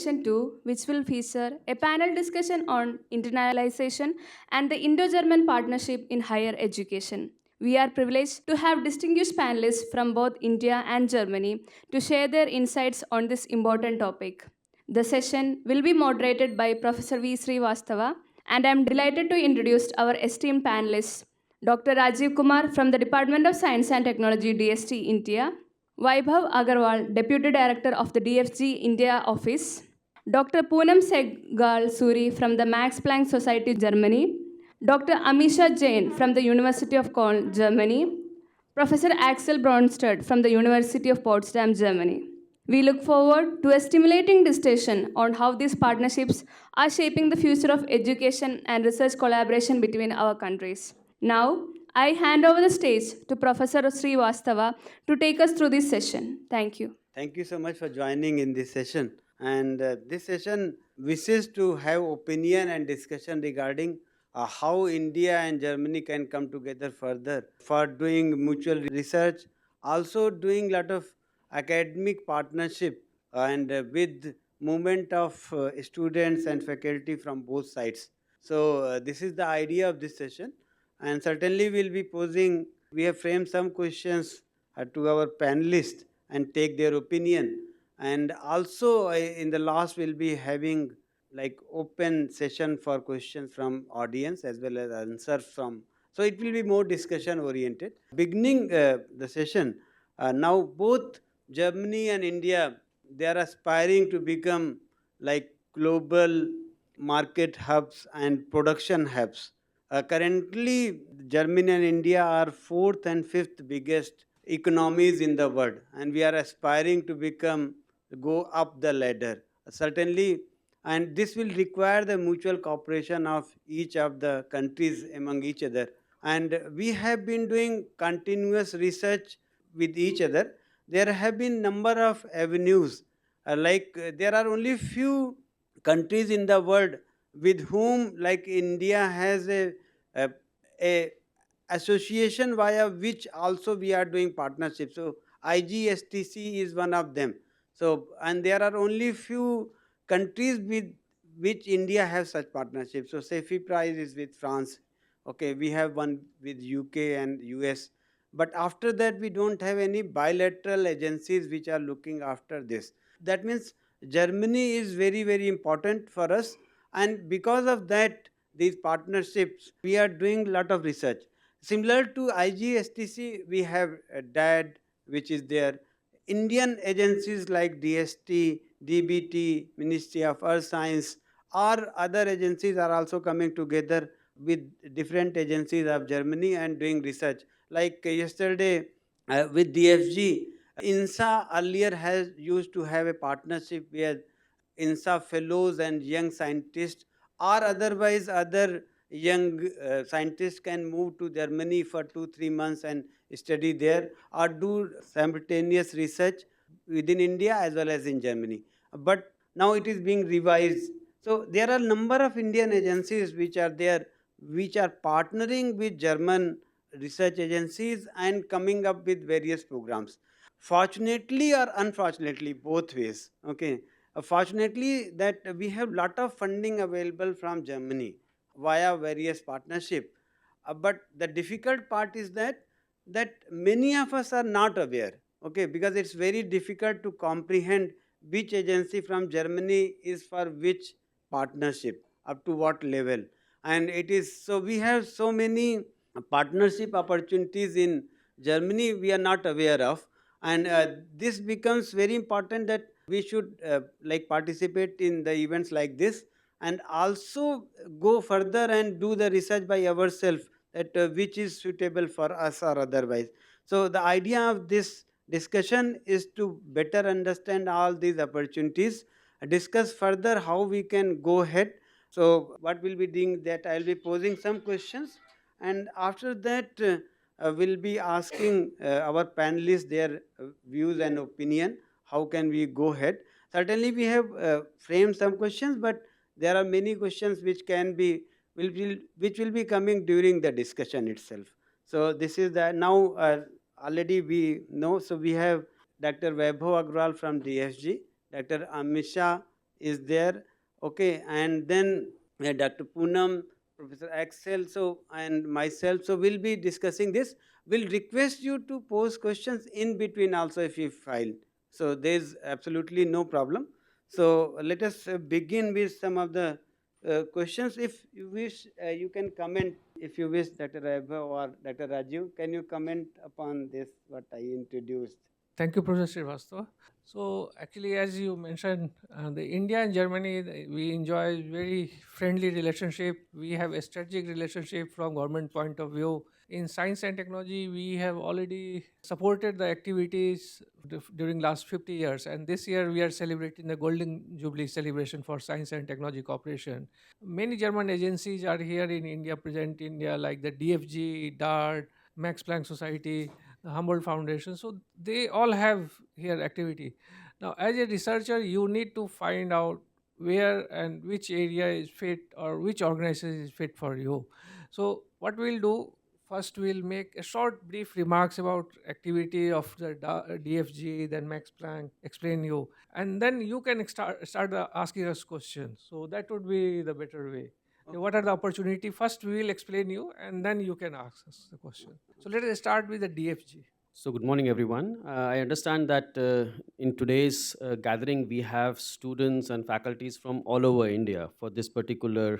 session 2, which will feature a panel discussion on internationalization and the Indo-German Partnership in higher education. We are privileged to have distinguished panelists from both India and Germany to share their insights on this important topic. The session will be moderated by Professor V. Srivastava, and I am delighted to introduce our esteemed panelists, Dr. Rajiv Kumar from the Department of Science and Technology, DST, India, Vaibhav Agarwal, Deputy Director of the DFG India Office, Dr. Poonam Segal Suri from the Max Planck Society, Germany, Dr. Amisha Jain from the University of Köln, Germany, Professor Axel Bronstedt from the University of Potsdam, Germany. We look forward to a stimulating discussion on how these partnerships are shaping the future of education and research collaboration between our countries. Now, I hand over the stage to Professor Srivastava to take us through this session. Thank you. Thank you so much for joining in this session. And this session wishes to have opinion and discussion regarding how India and Germany can come together further for doing mutual research, also doing lot of academic partnership and with movement of students and faculty from both sides. So this is the idea of this session, and certainly we'll be posing. We have framed some questions to our panelists and take their opinion. And also in the last we'll be having like open session for questions from audience as well as answers from. So it will be more discussion oriented. Beginning the session, now both Germany and India, they are aspiring to become like global market hubs and production hubs. Currently, Germany and India are fourth and fifth biggest economies in the world, and we are aspiring to go up the ladder. Certainly, and this will require the mutual cooperation of each of the countries among each other. And we have been doing continuous research with each other. There have been number of avenues. There are only few countries in the world with whom like India has a, a association via which also we are doing partnership. So IGSTC is one of them. So and there are only few countries with which India has such partnerships. So SEFI Prize is with France. Okay, we have one with UK and US. But after that, we don't have any bilateral agencies which are looking after this. That means Germany is very, very important for us. And because of that, these partnerships, we are doing a lot of research. Similar to IGSTC, we have DAD, which is there. Indian agencies like DST, DBT, Ministry of Earth Science, or other agencies are also coming together with different agencies of Germany and doing research. Like yesterday with DFG, INSA earlier has used to have a partnership where INSA fellows and young scientists or otherwise other young scientists can move to Germany for 2-3 months and study there or do simultaneous research within India as well as in Germany. But now it is being revised. So there are a number of Indian agencies which are there, which are partnering with German research agencies and coming up with various programs. Fortunately or unfortunately, both ways. Okay. Fortunately, that we have lot of funding available from Germany via various partnership. But the difficult part is that many of us are not aware. Okay, because it's very difficult to comprehend which agency from Germany is for which partnership, up to what level. And it is so we have so many partnership opportunities in Germany we are not aware of, and this becomes very important that we should like participate in the events like this and also go further and do the research by ourselves that which is suitable for us or otherwise. So the idea of this discussion is to better understand all these opportunities, discuss further how we can go ahead. So what we'll be doing that I'll be posing some questions, and after that we'll be asking our panelists their views and opinion. How can we go ahead? Certainly we have framed some questions, but there are many questions which can be which will be coming during the discussion itself. So this is the now already we know. So we have Dr. Vaibhav Agrawal from DSG, Dr. Amisha is there. Okay, and then Dr. Poonam, Professor Axel, so and myself, so we'll be discussing this. We'll request you to pose questions in between also if you file. So there's absolutely no problem. So let us begin with some of the questions. If you wish, you can comment if you wish, Dr. Vaibhav or Dr. Rajiv. Can you comment upon this, what I introduced? Thank you, Professor Srivastava. So, actually, as you mentioned, the India and Germany, we enjoy very friendly relationship. We have a strategic relationship from government point of view. In science and technology, we have already supported the activities during last 50 years, and this year we are celebrating the Golden Jubilee celebration for science and technology cooperation. Many German agencies are here in India, present in India, like the DFG, DART, Max Planck Society, the Humboldt Foundation. So they all have here activity. Now, as a researcher, you need to find out where and which area is fit or which organization is fit for you. So what we'll do first, we'll make a short, brief remarks about activity of the DFG, then Max Planck, explain you, and then you can start asking us questions. So that would be the better way. What are the opportunity? First, we will explain you, and then you can ask us the question. So let us start with the DFG. So, good morning, everyone. I understand that in today's gathering, we have students and faculties from all over India for this particular,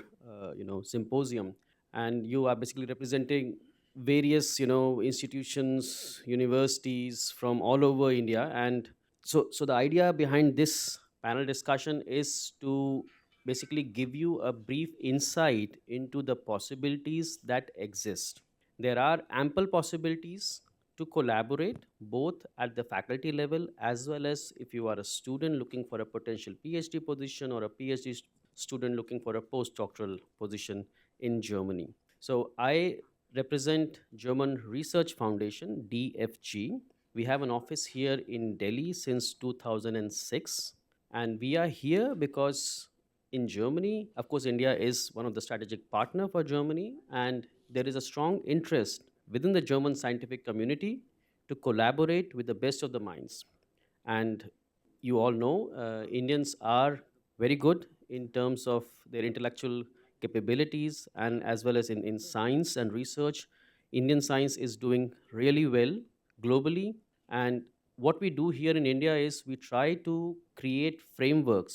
symposium, and you are basically representing various, institutions, universities from all over India. And so the idea behind this panel discussion is to basically give you a brief insight into the possibilities that exist. There are ample possibilities to collaborate both at the faculty level as well as if you are a student looking for a potential PhD position or a PhD student looking for a postdoctoral position in Germany. So I represent German Research Foundation, DFG. We have an office here in Delhi since 2006, and we are here because in Germany, of course, India is one of the strategic partner for Germany, and there is a strong interest within the German scientific community to collaborate with the best of the minds. And you all know Indians are very good in terms of their intellectual capabilities and as well as in science and research. Indian science is doing really well globally. And what we do here in India is we try to create framework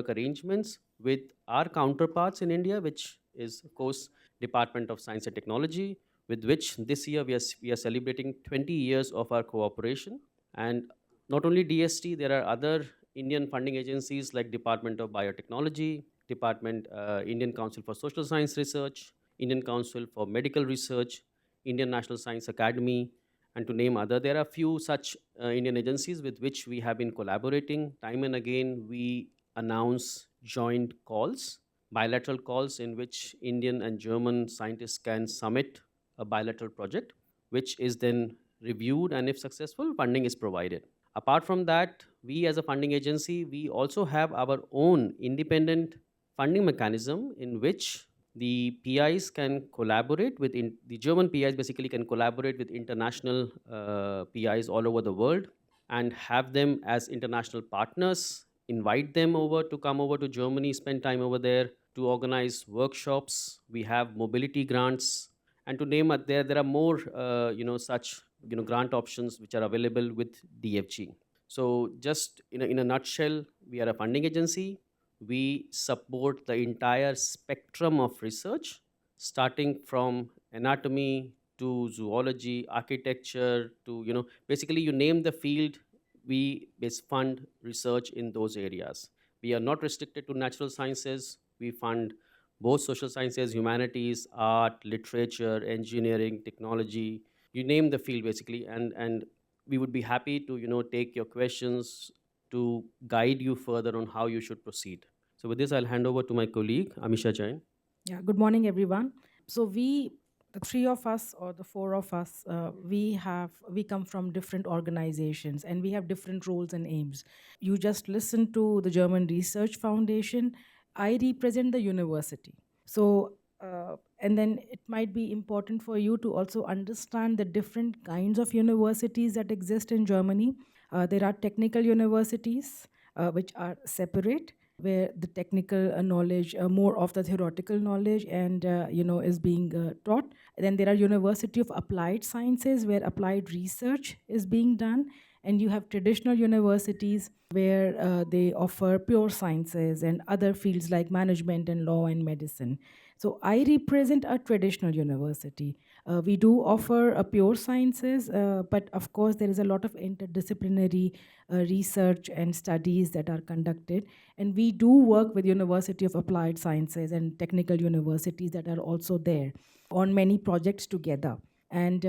arrangements with our counterparts in India, which is, of course, Department of Science and Technology, with which this year we are celebrating 20 years of our cooperation. And not only DST, there are other Indian funding agencies like Department of Biotechnology, Indian Council for Social Science Research, Indian Council for Medical Research, Indian National Science Academy, and to name other. There are few such Indian agencies with which we have been collaborating. Time and again, we announce joint calls, bilateral calls in which Indian and German scientists can submit a bilateral project, which is then reviewed, and if successful, funding is provided. Apart from that, we as a funding agency, we also have our own independent funding mechanism in which the PIs can collaborate with the German PIs basically can collaborate with international PIs all over the world and have them as international partners, invite them over to come over to Germany, spend time over there to organize workshops. We have mobility grants, and to name it, there are more such grant options which are available with DFG. So just in a nutshell, we are a funding agency. We support the entire spectrum of research, starting from anatomy to zoology, architecture, to basically you name the field, we fund research in those areas. We are not restricted to natural sciences. We fund both social sciences, humanities, art, literature, engineering, technology, you name the field basically. And we would be happy to take your questions to guide you further on how you should proceed. So with this, I'll hand over to my colleague Amisha Jain. Yeah, good morning, everyone. So the three of us or the four of us, we come from different organizations and we have different roles and aims. You just listen to the German Research Foundation. I represent the university. So, and then it might be important for you to also understand the different kinds of universities that exist in Germany. There are technical universities, which are separate, where the technical knowledge, more of the theoretical knowledge, and is being taught. Then there are University of Applied Sciences, where applied research is being done. And you have traditional universities where they offer pure sciences and other fields like management and law and medicine. So I represent a traditional university. We do offer a pure sciences, but of course there is a lot of interdisciplinary research and studies that are conducted. And we do work with University of Applied Sciences and technical universities that are also there on many projects together. And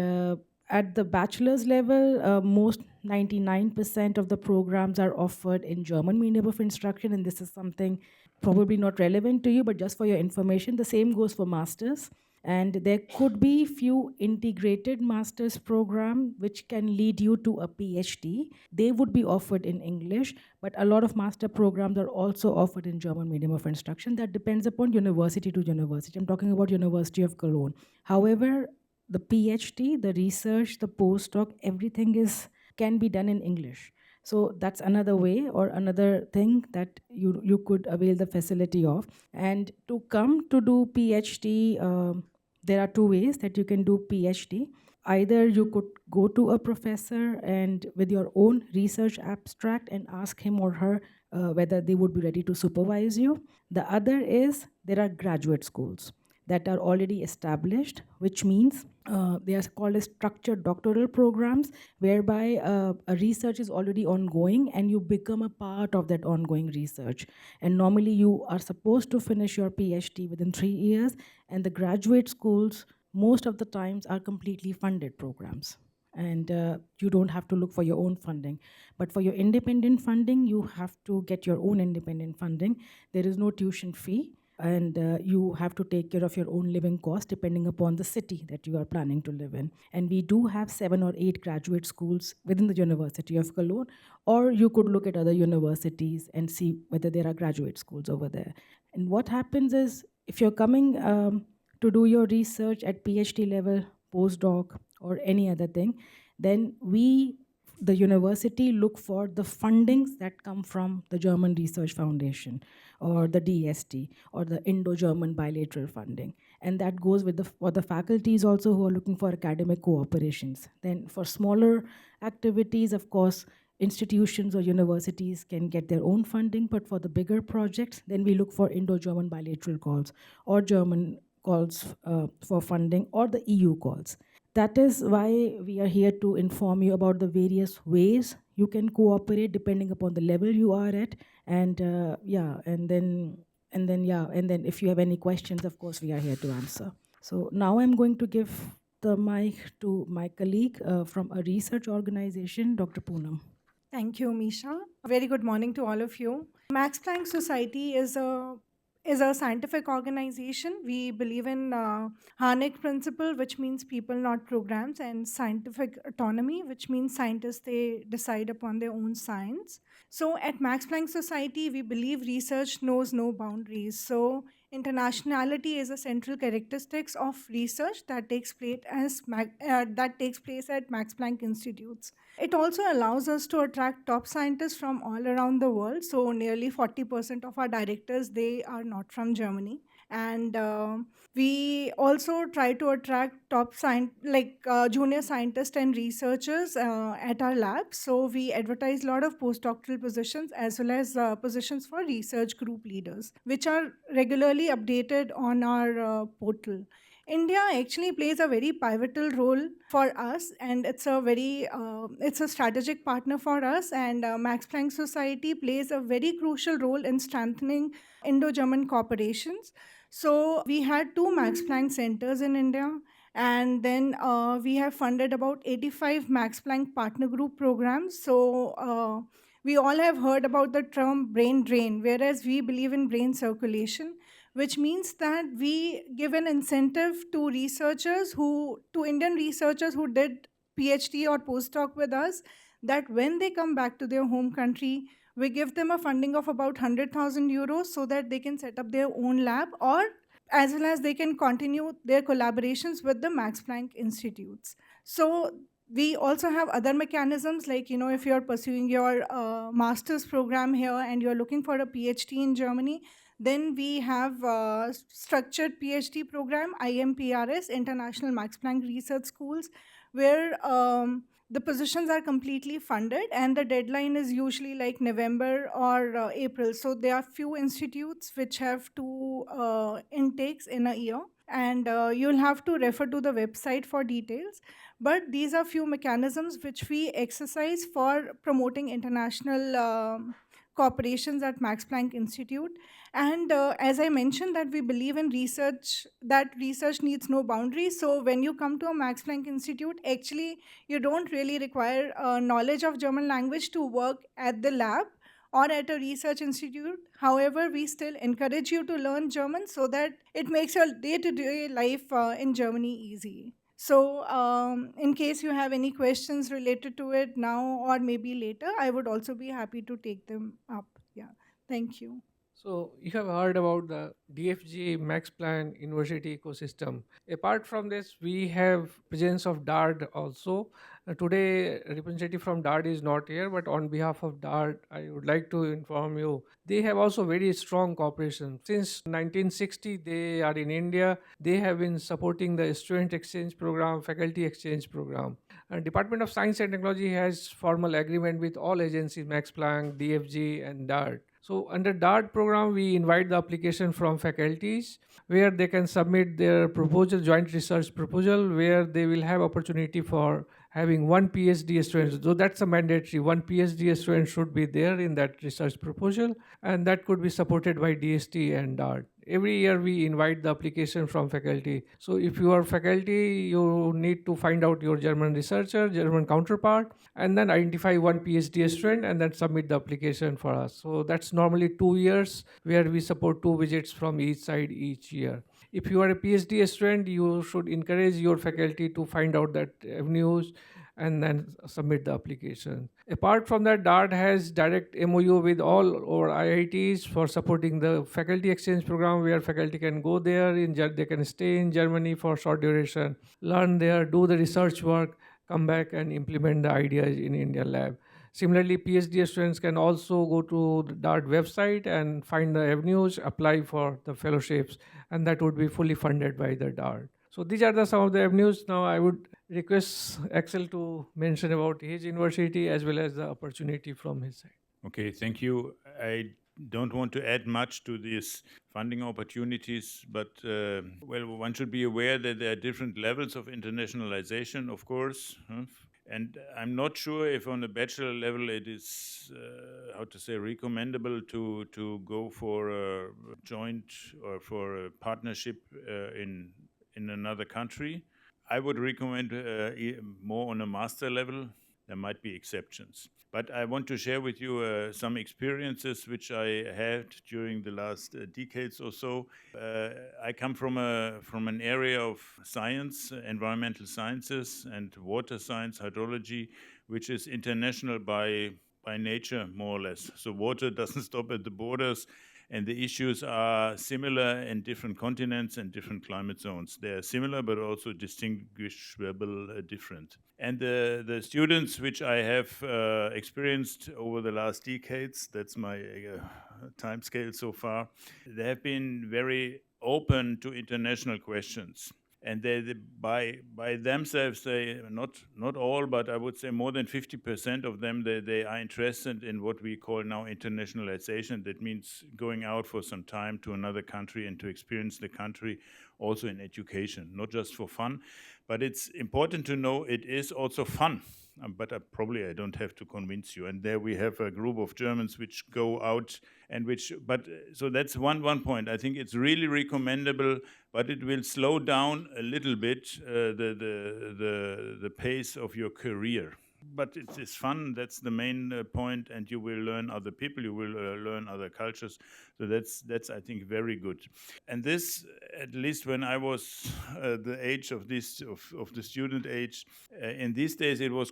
at the bachelor's level, most 99% of the programs are offered in German medium of instruction, and this is something probably not relevant to you, but just for your information, the same goes for masters. And there could be few integrated master's program which can lead you to a PhD. They would be offered in English, but a lot of master programs are also offered in German medium of instruction. That depends upon university to university. I'm talking about University of Cologne. However, the PhD, the research, the postdoc, everything can be done in English. So that's another way or another thing that you could avail the facility of. And to come to do PhD, there are two ways that you can do PhD. Either you could go to a professor and with your own research abstract and ask him or her whether they would be ready to supervise you. The other is there are graduate schools that are already established, which means they are called as structured doctoral programs, whereby a research is already ongoing and you become a part of that ongoing research. And normally you are supposed to finish your PhD within 3 years, and the graduate schools most of the times are completely funded programs. And you don't have to look for your own funding. But for your independent funding, you have to get your own independent funding. There is no tuition fee, and you have to take care of your own living cost depending upon the city that you are planning to live in. And we do have 7 or 8 graduate schools within the University of Cologne, or you could look at other universities and see whether there are graduate schools over there. And what happens is, if you're coming to do your research at PhD level, postdoc, or any other thing, then the university, look for the fundings that come from the German Research Foundation or the DST or the Indo-German bilateral funding. And that goes with for the faculties also who are looking for academic cooperations. Then for smaller activities, of course, institutions or universities can get their own funding, but for the bigger projects, then we look for Indo-German bilateral calls or German calls for funding, or the EU calls. That is why we are here to inform you about the various ways you can cooperate depending upon the level you are at. And and then if you have any questions, of course, we are here to answer. So now I'm going to give the mic to my colleague from a research organization, Dr. Poonam. Thank you, Misha. A very good morning to all of you. Max Planck Society is a scientific organization. We believe in Harnick principle, which means people, not programs, and scientific autonomy, which means scientists, they decide upon their own science. So at Max Planck Society, we believe research knows no boundaries. So internationality is a central characteristics of research that takes place at Max Planck institutes. It also allows us to attract top scientists from all around the world. So nearly 40% of our directors, they are not from Germany. And we also try to attract top junior scientists and researchers at our labs. So we advertise a lot of postdoctoral positions as well as positions for research group leaders, which are regularly updated on our portal. India actually plays a very pivotal role for us, and it's a strategic partner for us. And Max Planck Society plays a very crucial role in strengthening Indo-German cooperations. So we had 2 Max Planck centers in India, and then we have funded about 85 Max Planck partner group programs. So we all have heard about the term brain drain, whereas we believe in brain circulation, which means that we give an incentive to Indian researchers who did PhD or postdoc with us, that when they come back to their home country, we give them a funding of about 100,000 euros so that they can set up their own lab, or as well as they can continue their collaborations with the Max Planck Institutes. So We also have other mechanisms, like, if you're pursuing your master's program here and you're looking for a PhD in Germany, then we have structured PhD program, IMPRS, International Max Planck Research Schools, where the positions are completely funded and the deadline is usually like November or April. So there are few institutes which have two intakes in a year, and you'll have to refer to the website for details. But these are few mechanisms which we exercise for promoting international cooperations at Max Planck Institute. And as I mentioned, that we believe in research, that research needs no boundaries. So when you come to a Max Planck Institute, actually you don't really require knowledge of German language to work at the lab or at a research institute. However, we still encourage you to learn German so that it makes your day-to-day life in Germany easy. So, in case you have any questions related to it now or maybe later, I would also be happy to take them up. Yeah, thank you. So you have heard about the DFG Max Planck University ecosystem. Apart from this, we have presence of DART also. Today, representative from DART is not here, but on behalf of DART, I would like to inform you they have also very strong cooperation. Since 1960, they are in India. They have been supporting the student exchange program, faculty exchange program. Department of Science and Technology has formal agreement with all agencies, Max Planck, DFG, and DART. So under DART program, we invite the application from faculties where they can submit their proposal, joint research proposal, where they will have opportunity for having one PhD student. So that's a mandatory. One PhD student should be there in that research proposal, and that could be supported by DST and DART. Every year we invite the application from faculty. So if you are faculty, you need to find out your German researcher, German counterpart, and then identify one PhD student and then submit the application for us. So that's normally 2 years where we support 2 visits from each side each year. If you are a PhD student, you should encourage your faculty to find out that avenues and then submit the application. Apart from that, DART has direct MOU with all our IITs for supporting the faculty exchange program where faculty can go there, they can stay in Germany for short duration, learn there, do the research work, come back and implement the ideas in Indian lab. Similarly, PhD students can also go to the DART website and find the avenues, apply for the fellowships, and that would be fully funded by the DART. So these are some of the avenues. Now I would request Axel to mention about his university as well as the opportunity from his side. Okay, thank you. I don't want to add much to these funding opportunities, but one should be aware that there are different levels of internationalization, of course. And I'm not sure if on a bachelor level it is, recommendable to go for a joint or for a partnership in another country. I would recommend more on a master level. There might be exceptions. But I want to share with you some experiences which I had during the last decades or so. I come from an area of science, environmental sciences and water science, hydrology, which is international by nature, more or less. So water doesn't stop at the borders, and the issues are similar in different continents and different climate zones. They are similar, but also distinguishable different. And the students which I have experienced over the last decades, that's my time scale so far, they have been very open to international questions. And by themselves, they not all, but I would say more than 50% of them, they are interested in what we call now internationalization. That means going out for some time to another country and to experience the country also in education, not just for fun. But it's important to know it is also fun. But I don't have to convince you. And there we have a group of Germans which go out and so that's one point. I think it's really recommendable, but it will slow down a little bit the pace of your career. But it is fun, that's the main point, and you will learn other people, you will learn other cultures. So that's I think very good. And this, at least when I was the age of the student age, in these days it was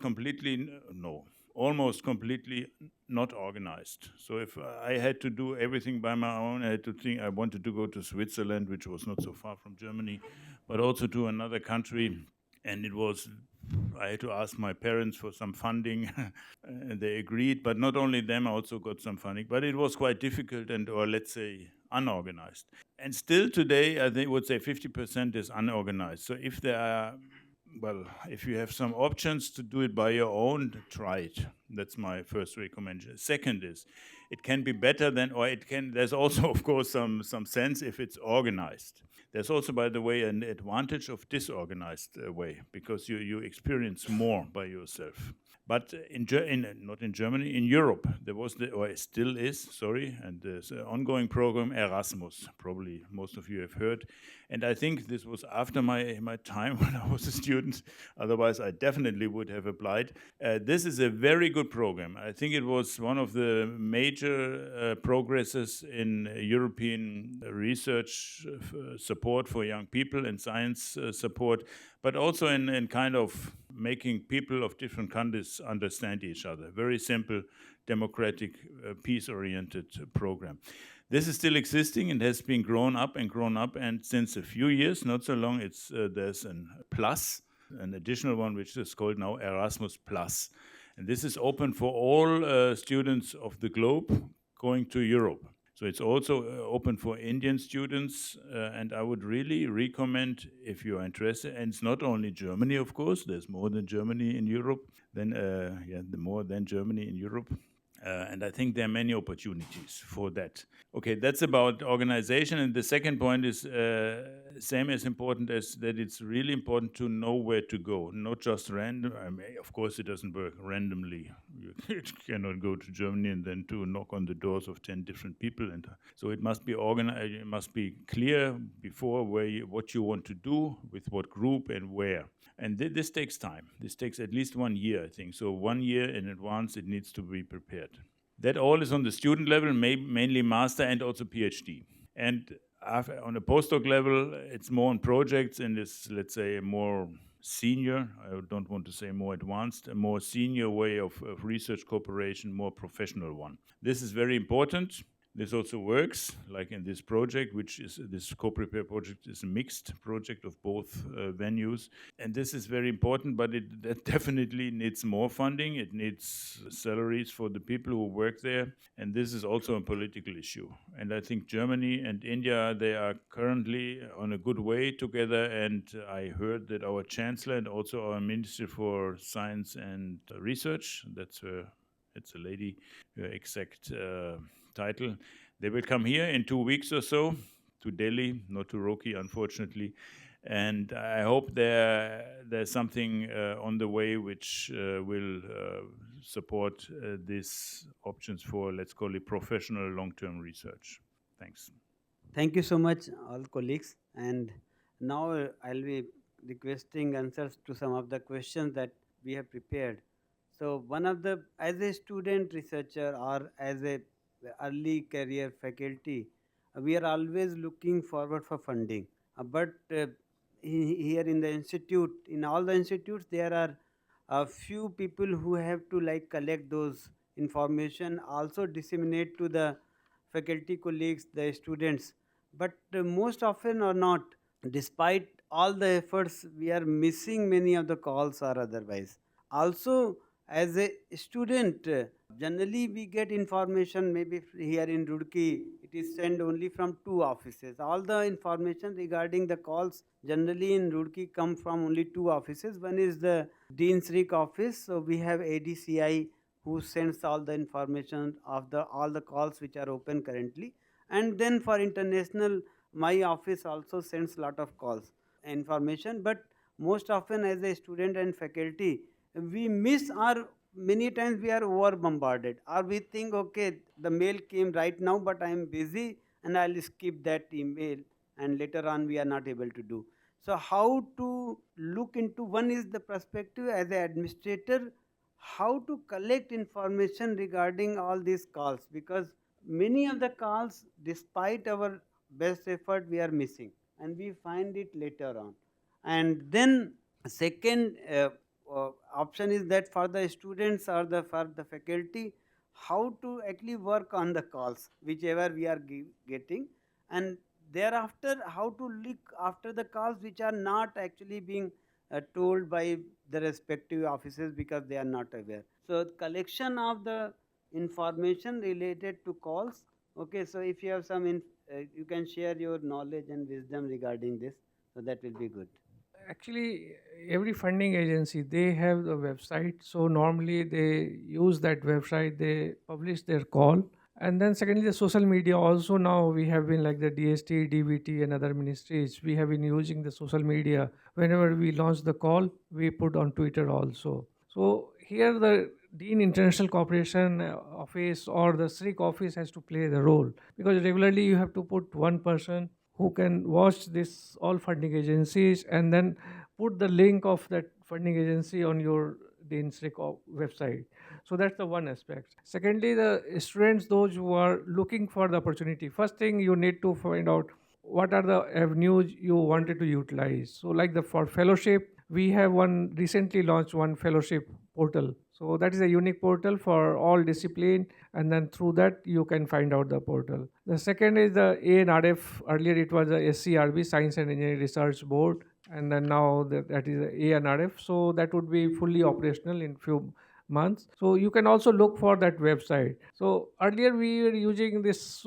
almost completely not organized. So if I had to do everything by my own, I had to think I wanted to go to Switzerland, which was not so far from Germany, but also to another country. and it was, I had to ask my parents for some funding, and they agreed. But not only them, I also got some funding. But it was quite difficult and, or let's say, unorganized. And still today, I think would say 50% is unorganized. So if there are, well, if you have some options to do it by your own, try it. That's my first recommendation. Second is, it can be better than, or it can. There's also, of course, some sense if it's organized. There's also, by the way, an advantage of disorganized way, because you experience more by yourself. But not in Germany, in Europe, there was or it still is, sorry, and there's an ongoing program, Erasmus. Probably most of you have heard. And I think this was after my time when I was a student. Otherwise, I definitely would have applied. This is a very good program. I think it was one of the major progresses in European research support for young people and science support, but also in kind of making people of different countries understand each other. Very simple, democratic, peace-oriented program. This is still existing and has been grown up, and since a few years, not so long, there's an additional one, which is called now Erasmus Plus. And this is open for all students of the globe going to Europe. So it's also open for Indian students, and I would really recommend, if you are interested, and it's not only Germany, of course, there's more than Germany in Europe, more than Germany in Europe. And I think there are many opportunities for that. Okay, that's about organization. And the second point is same as important as that it's really important to know where to go, not just random. I mean, of course, it doesn't work randomly. You cannot go to Germany and then to knock on the doors of 10 different people. And so it must be organized. It must be clear before what you want to do, with what group and where. And this takes time. This takes at least 1 year, I think. So 1 year in advance, it needs to be prepared. That all is on the student level, mainly master and also PhD. And on a postdoc level, it's more on projects and it's, let's say, a more senior, I don't want to say more advanced, a more senior way of research cooperation, more professional one. This is very important. This also works, like in this project, which is this co-prepare project is a mixed project of both venues. And this is very important, but that definitely needs more funding. It needs salaries for the people who work there. And this is also a political issue. And I think Germany and India, they are currently on a good way together. And I heard that our chancellor and also our Minister for Science and Research, it's a lady, exact title. They will come here in 2 weeks or so to Delhi, not to Roki, unfortunately. And I hope there's something on the way which will support these options for, let's call it, professional long-term research. Thanks. Thank you so much, all colleagues. And now I'll be requesting answers to some of the questions that we have prepared. So as a student researcher or as a early career faculty, we are always looking forward for funding. But here in the institute, in all the institutes, there are a few people who have to like collect those information, also disseminate to the faculty colleagues, the students. But most often or not, despite all the efforts, we are missing many of the calls or otherwise. Also, as a student, generally we get information, maybe here in Roorkee, it is sent only from 2 offices. All the information regarding the calls generally in Roorkee come from only 2 offices. One is the Dean's Rick office, so we have ADCI who sends all the information of all the calls which are open currently. And then for international, my office also sends lot of calls information. But most often as a student and faculty, we miss, or many times we are over bombarded, or we think, okay, the mail came right now, but I am busy and I'll skip that email, and later on we are not able to do. So how to look into, one is the perspective as an administrator, how to collect information regarding all these calls, because many of the calls, despite our best effort, we are missing and we find it later on. And then second option is that for the students or for the faculty, how to actually work on the calls whichever we are getting, and thereafter how to look after the calls which are not actually being told by the respective offices because they are not aware. So collection of the information related to calls. Okay, so if you have some, you can share your knowledge and wisdom regarding this. So that will be good. Actually, every funding agency, they have the website. So normally they use that website, they publish their call. And then secondly, the social media also, now we have been like the DST, DVT and other ministries, we have been using the social media. Whenever we launch the call, we put on Twitter also. So here the Dean International Cooperation Office or the SRIC office has to play the role, because regularly you have to put one person who can watch this all funding agencies and then put the link of that funding agency on your Dean SRIC website. So that's the one aspect. Secondly, the students, those who are looking for the opportunity, first thing you need to find out what are the avenues you wanted to utilize. So like the for fellowship, we have one recently launched one fellowship portal. So that is a unique portal for all discipline, and then through that you can find out the portal. The second is the ANRF. Earlier it was the SCRB, Science and Engineering Research Board, and then now that is the ANRF. So that would be fully operational in few months. So you can also look for that website. So earlier we were using this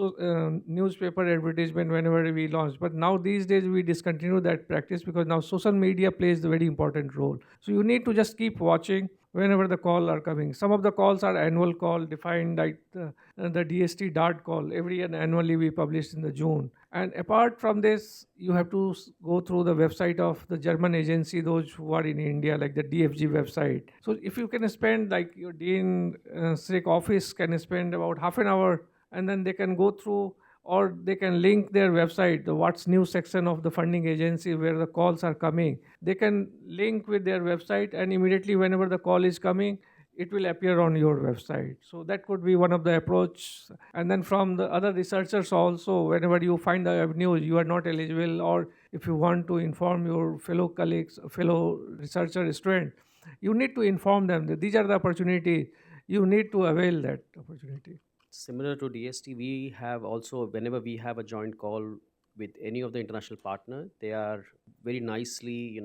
newspaper advertisement whenever we launched, but now these days we discontinue that practice because now social media plays a very important role. So you need to just keep watching whenever the call are coming. Some of the calls are annual call defined like the DST DART call. Every year annually we publish in the June. And apart from this, you have to go through the website of the German agency, those who are in India, like the DFG website. So if you can spend, like your Dean SRIC office can spend about half an hour, and then they can go through, or they can link their website, the what's new section of the funding agency where the calls are coming. They can link with their website, and immediately whenever the call is coming, it will appear on your website. So that could be one of the approach. And then from the other researchers also, whenever you find the avenues you are not eligible, or if you want to inform your fellow colleagues, fellow researcher student, you need to inform them that these are the opportunity. You need to avail that opportunity. Similar to DST, we have also, whenever we have a joint call with any of the international partner, they are very nicely,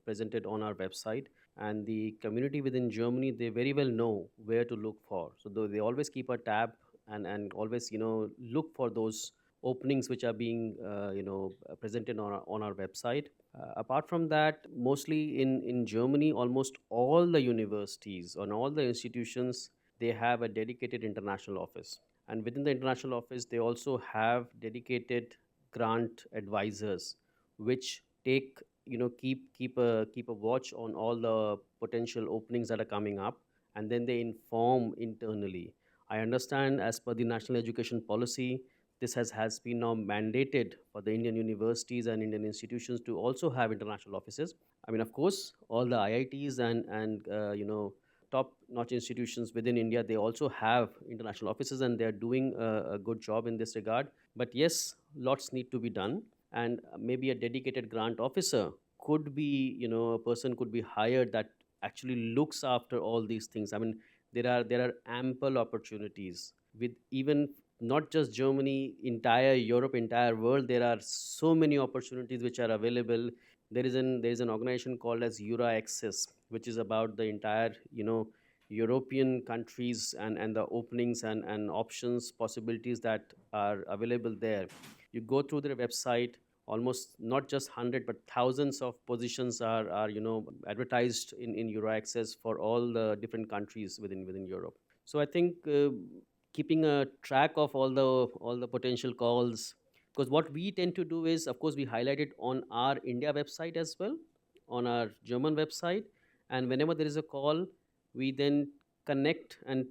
presented on our website. And the community within Germany, they very well know where to look for. So they always keep a tab and always, look for those openings which are being, presented on our website. Apart from that, mostly in Germany, almost all the universities and all the institutions, they have a dedicated international office. And within the international office, they also have dedicated grant advisors, which keep a watch on all the potential openings that are coming up, and then they inform internally. I understand, as per the national education policy, this has been now mandated for the Indian universities and Indian institutions to also have international offices. I mean, of course, all the IITs and top notch institutions within India, they also have international offices, and they're doing a good job in this regard. But yes, lots need to be done. And maybe a dedicated grant officer could be, a person could be hired that actually looks after all these things. I mean, there are ample opportunities with, even not just Germany, entire Europe, entire world. There are so many opportunities which are available. There is an organization called as Eura Access, which is about the entire, European countries, and the openings and options, possibilities that are available there. You go through their website, almost not just 100 but thousands of positions are advertised in Euro Access for all the different countries within Europe. So I think keeping a track of all the potential calls, because what we tend to do is, of course, we highlight it on our India website as well, on our German website, and whenever there is a call, we then connect and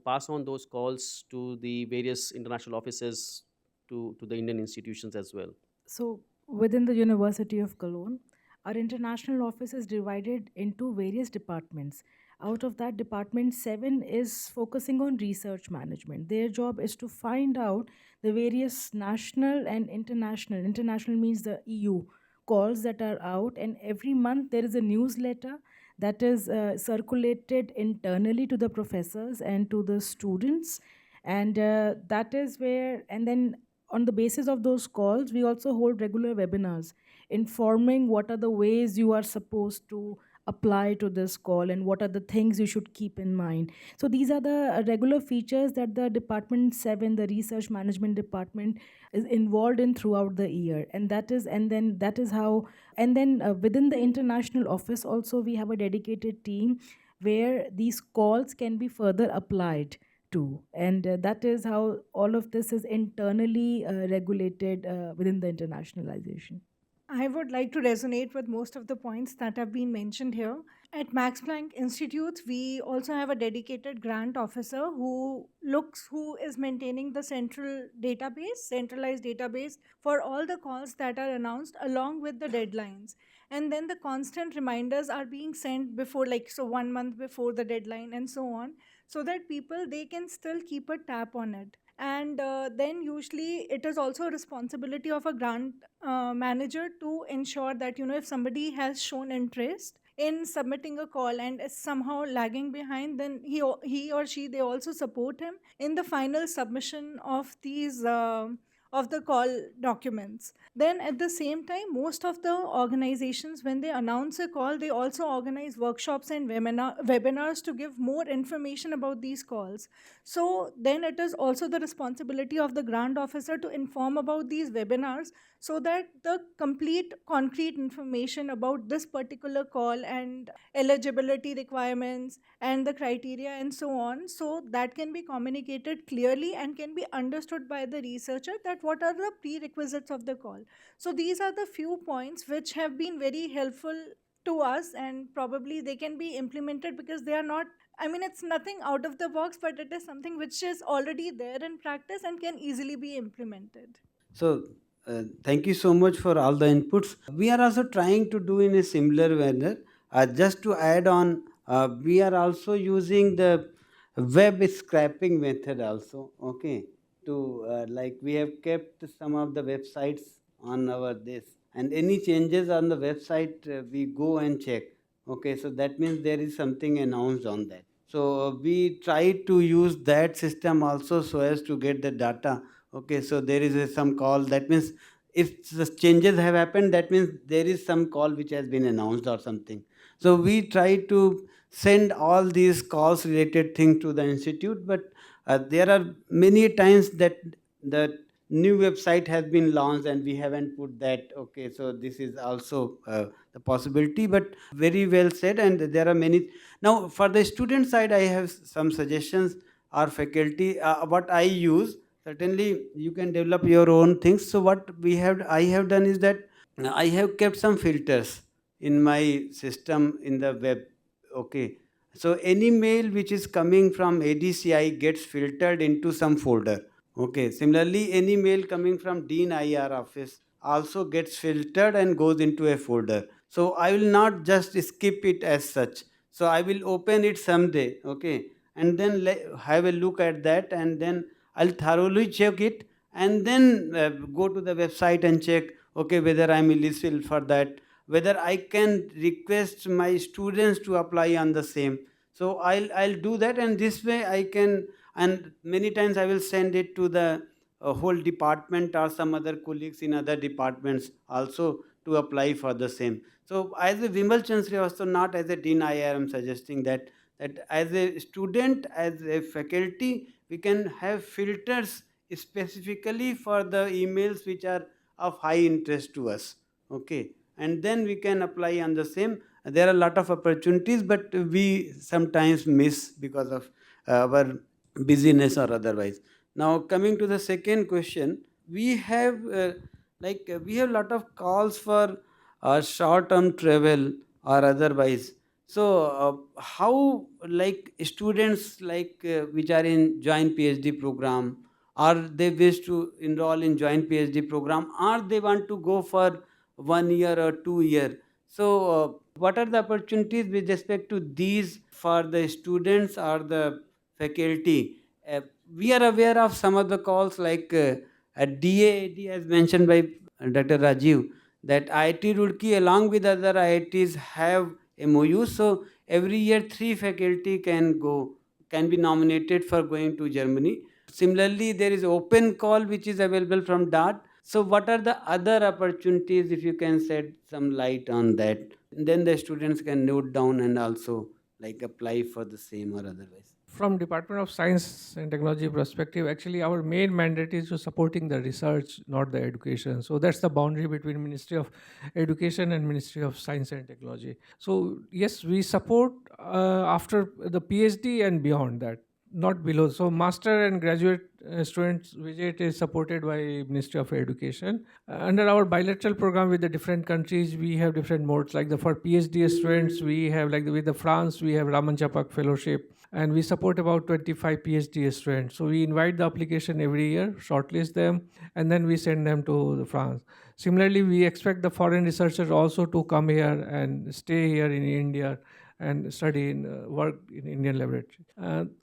pass on those calls to the various international offices, to the Indian institutions as well. So, within the University of Cologne, our international office is divided into various departments. Out of that, Department 7 is focusing on research management. Their job is to find out the various national and international, international means the EU, calls that are out, and every month there is a newsletter that is circulated internally to the professors and to the students. And that is where, and then on the basis of those calls, we also hold regular webinars informing what are the ways you are supposed to apply to this call and what are the things you should keep in mind. So these are the regular features that the department 7, the research management department, is involved in throughout the year. And that is how, within the international office also, we have a dedicated team where these calls can be further applied to. And that is how all of this is internally regulated within the internationalization. I would like to resonate with most of the points that have been mentioned here. At Max Planck Institutes, we also have a dedicated grant officer who is maintaining the centralized database for all the calls that are announced along with the deadlines. And then the constant reminders are being sent before, like, so 1 month before the deadline and so on, so that people, they can still keep a tap on it. And then usually it is also a responsibility of a grant manager to ensure that, if somebody has shown interest in submitting a call and is somehow lagging behind, then he or she, they also support him in the final submission of these of the call documents. Then at the same time, most of the organizations, when they announce a call, they also organize workshops and webinars to give more information about these calls. So then it is also the responsibility of the grant officer to inform about these webinars, so that the complete concrete information about this particular call and eligibility requirements and the criteria and so on, so that can be communicated clearly and can be understood by the researcher, that what are the prerequisites of the call. So these are the few points which have been very helpful to us, and probably they can be implemented because they are not, I mean, it's nothing out of the box, but it is something which is already there in practice and can easily be implemented. So, thank you so much for all the inputs. We are also trying to do in a similar manner. Just to add on, we are also using the web scraping method also. Okay, to like we have kept some of the websites on our this, and any changes on the website we go and check. Okay, so that means there is something announced on that. So we try to use that system also so as to get the data. Okay, so there is some call, that means if the changes have happened, that means there is some call which has been announced or something. So we try to send all these calls related things to the institute, but there are many times that the new website has been launched and we haven't put that. Okay, so this is also the possibility, but very well said. And there are many. Now for the student side, I have some suggestions. Or faculty, what I use, certainly you can develop your own things. So what I have done is that I have kept some filters in my system in the web. Okay, so any mail which is coming from ADCI gets filtered into some folder. Okay, similarly any mail coming from Dean IR office also gets filtered and goes into a folder. So I will not just skip it as such, so I will open it someday. Okay, and then have a look at that, and then I'll thoroughly check it, and then go to the website and check, okay, whether I'm eligible for that, whether I can request my students to apply on the same. So I'll do that, and this way I can, and many times I will send it to the whole department or some other colleagues in other departments also to apply for the same. So as a Vimal Chansri also, not as a dean, I am suggesting that as a student, as a faculty, we can have filters specifically for the emails which are of high interest to us. Okay, and then we can apply on the same. There are a lot of opportunities, but we sometimes miss because of our busyness or otherwise. Now coming to the second question, we have we have a lot of calls for short term travel or otherwise. So how, like, students which are in joint PhD program, or they wish to enroll in joint PhD program, or they want to go for 1 year or 2 year. So what are the opportunities with respect to these for the students or the faculty? We are aware of some of the calls like at DAAD, as mentioned by Dr. Rajiv, that IIT Roorkee along with other IITs have MOUs. So every year 3 faculty can be nominated for going to Germany. Similarly, there is open call which is available from DART. So what are the other opportunities, if you can shed some light on that? Then the students can note down and also like apply for the same or otherwise. From Department of Science and Technology perspective, actually our main mandate is to supporting the research, not the education. So that's the boundary between Ministry of Education and Ministry of Science and Technology. So yes, we support after the PhD and beyond that, not below. So master and graduate students visit is supported by Ministry of Education. Under our bilateral program with the different countries, we have different modes. Like for PhD students, we have with the France, we have Raman Chapak Fellowship, and we support about 25 PhD students. So we invite the application every year, shortlist them, and then we send them to France. Similarly, we expect the foreign researchers also to come here and stay here in India and study in work in Indian laboratory.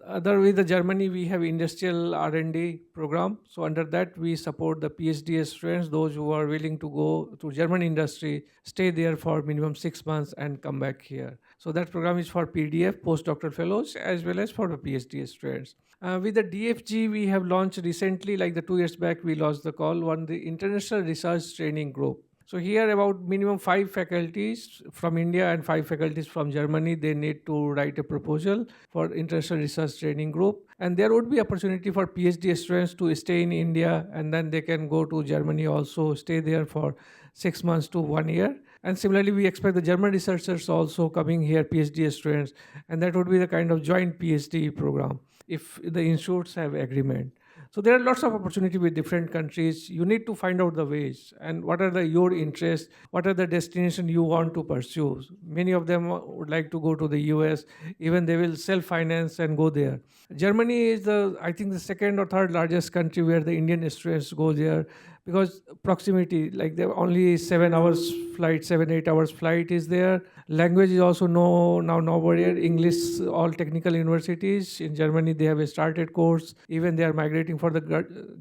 Other with the Germany, we have industrial R&D program. So under that, we support the PhD students, those who are willing to go to German industry, stay there for minimum 6 months and come back here. So that program is for PDF, postdoctoral fellows, as well as for the PhD students. With the DFG, we have launched recently, like the 2 years back, we launched the call one, the International Research Training Group. So here about minimum 5 faculties from India and 5 faculties from Germany, they need to write a proposal for International Research Training Group. And there would be opportunity for PhD students to stay in India, and then they can go to Germany also, stay there for 6 months to 1 year. And similarly, we expect the German researchers also coming here, PhD students, and that would be the kind of joint PhD program if the institutes have agreement. So there are lots of opportunity with different countries. You need to find out the ways and what are your interests, what are the destination you want to pursue. Many of them would like to go to the US, even they will self-finance and go there. Germany is I think the second or third largest country where the Indian students go there because proximity, like there are only 7 hours flight, 7, 8 hours flight is there. Language is also no barrier. English, all technical universities in Germany, they have a started course. Even they are migrating for the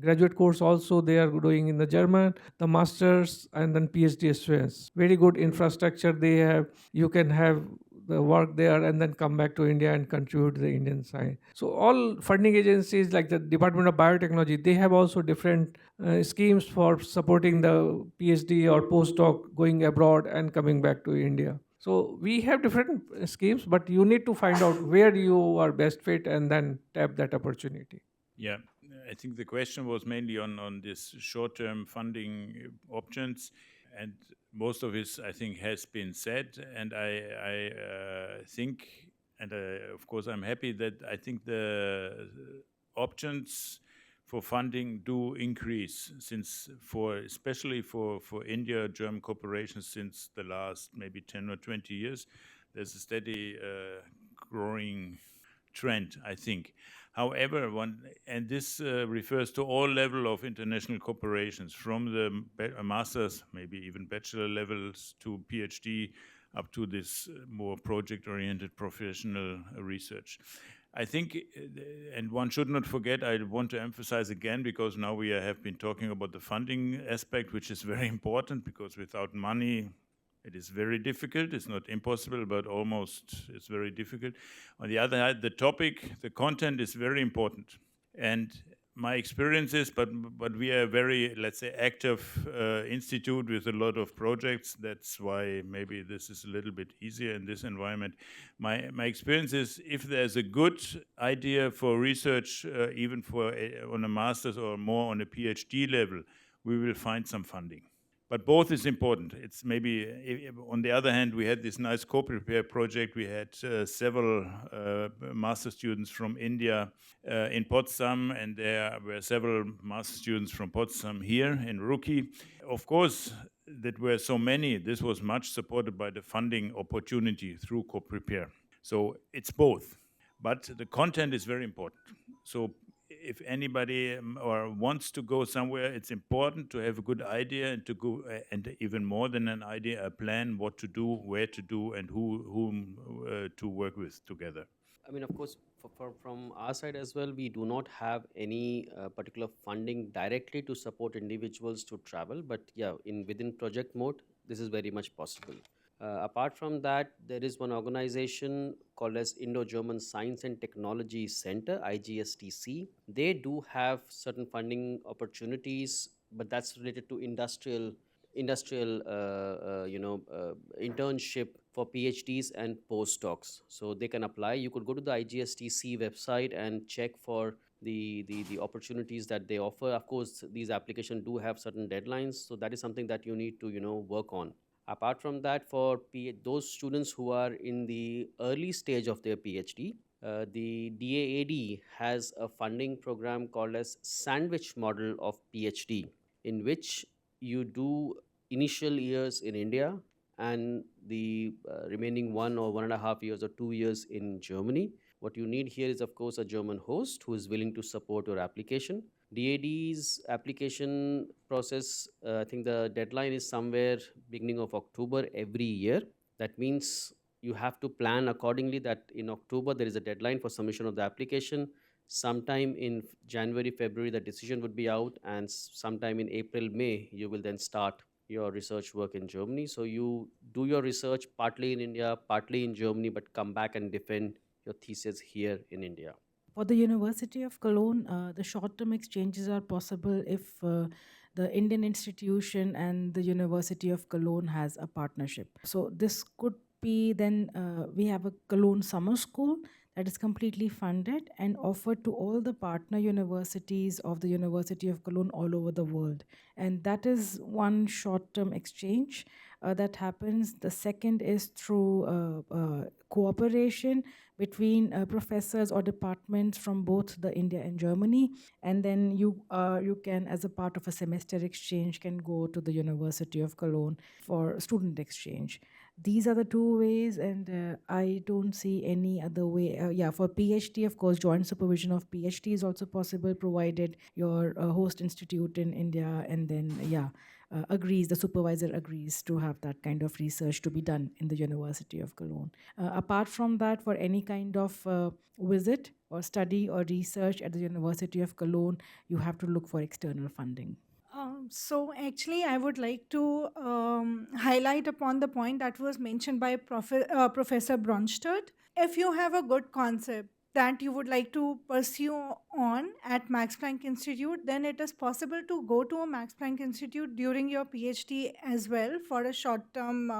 graduate course also, they are doing in the German, the masters and then PhD students. Very good infrastructure they have. You can have the work there and then come back to India and contribute to the Indian side. So all funding agencies like the Department of Biotechnology, they have also different schemes for supporting the PhD or postdoc going abroad and coming back to India. So we have different schemes, but you need to find out where you are best fit and then tap that opportunity. Yeah, I think the question was mainly on this short-term funding options, and most of it, I think, has been said. And I think, and of course, I'm happy that I think the options for funding do increase since especially for India, German corporations since the last maybe 10 or 20 years, there's a steady growing trend, I think. However, and this refers to all level of international corporations, from the master's, maybe even bachelor levels, to PhD, up to this more project-oriented professional research. I think, and one should not forget, I want to emphasize again, because now we have been talking about the funding aspect, which is very important, because without money, it is very difficult. It's not impossible, but almost it's very difficult. On the other hand, the content is very important. And my experience is, but we are a very, let's say, active institute with a lot of projects. That's why maybe this is a little bit easier in this environment. My experience is, if there's a good idea for research, even on a master's or more on a PhD level, we will find some funding. But both is important. It's maybe, on the other hand, we had this nice co-prepare project. We had several master students from India in Potsdam, and there were several master students from Potsdam here in Rookie. Of course, that were so many. This was much supported by the funding opportunity through co-prepare. So it's both. But the content is very important. So if anybody or wants to go somewhere, it's important to have a good idea and to go, and even more than an idea, a plan, what to do, where to do, and whom to work with together. I mean, of course, from our side as well, we do not have any particular funding directly to support individuals to travel. But yeah, within project mode, this is very much possible. Apart from that, there is one organization called as Indo-German Science and Technology Center, IGSTC. They do have certain funding opportunities, but that's related to industrial internship for PhDs and postdocs. So they can apply. You could go to the IGSTC website and check for the opportunities that they offer. Of course, these applications do have certain deadlines, so that is something that you need to work on. Apart from that, for those students who are in the early stage of their PhD, the DAAD has a funding program called as Sandwich Model of PhD, in which you do initial years in India and the remaining 1 or 1.5 years or 2 years in Germany. What you need here is, of course, a German host who is willing to support your application. DAD's application process, I think the deadline is somewhere beginning of October every year. That means you have to plan accordingly that in October there is a deadline for submission of the application. Sometime in January, February, the decision would be out, and sometime in April, May, you will then start your research work in Germany. So you do your research partly in India, partly in Germany, but come back and defend your thesis here in India. For the University of Cologne, the short term exchanges are possible if the Indian institution and the University of Cologne has a partnership. So, this could be then we have a Cologne summer school that is completely funded and offered to all the partner universities of the University of Cologne all over the world. And that is one short term exchange that happens. The second is through cooperation between professors or departments from both the India and Germany, and then you can, as a part of a semester exchange, can go to the University of Cologne for student exchange. These are the two ways, and I don't see any other way. Yeah, for PhD, of course, joint supervision of PhD is also possible, provided your host institute in India, and then agrees, the supervisor agrees to have that kind of research to be done in the University of Cologne. Apart from that, for any kind of visit or study or research at the University of Cologne, you have to look for external funding. So actually, I would like to highlight upon the point that was mentioned by Professor Bronstadt. If you have a good concept that you would like to pursue on at Max Planck Institute, then it is possible to go to a Max Planck Institute during your PhD as well for a short-term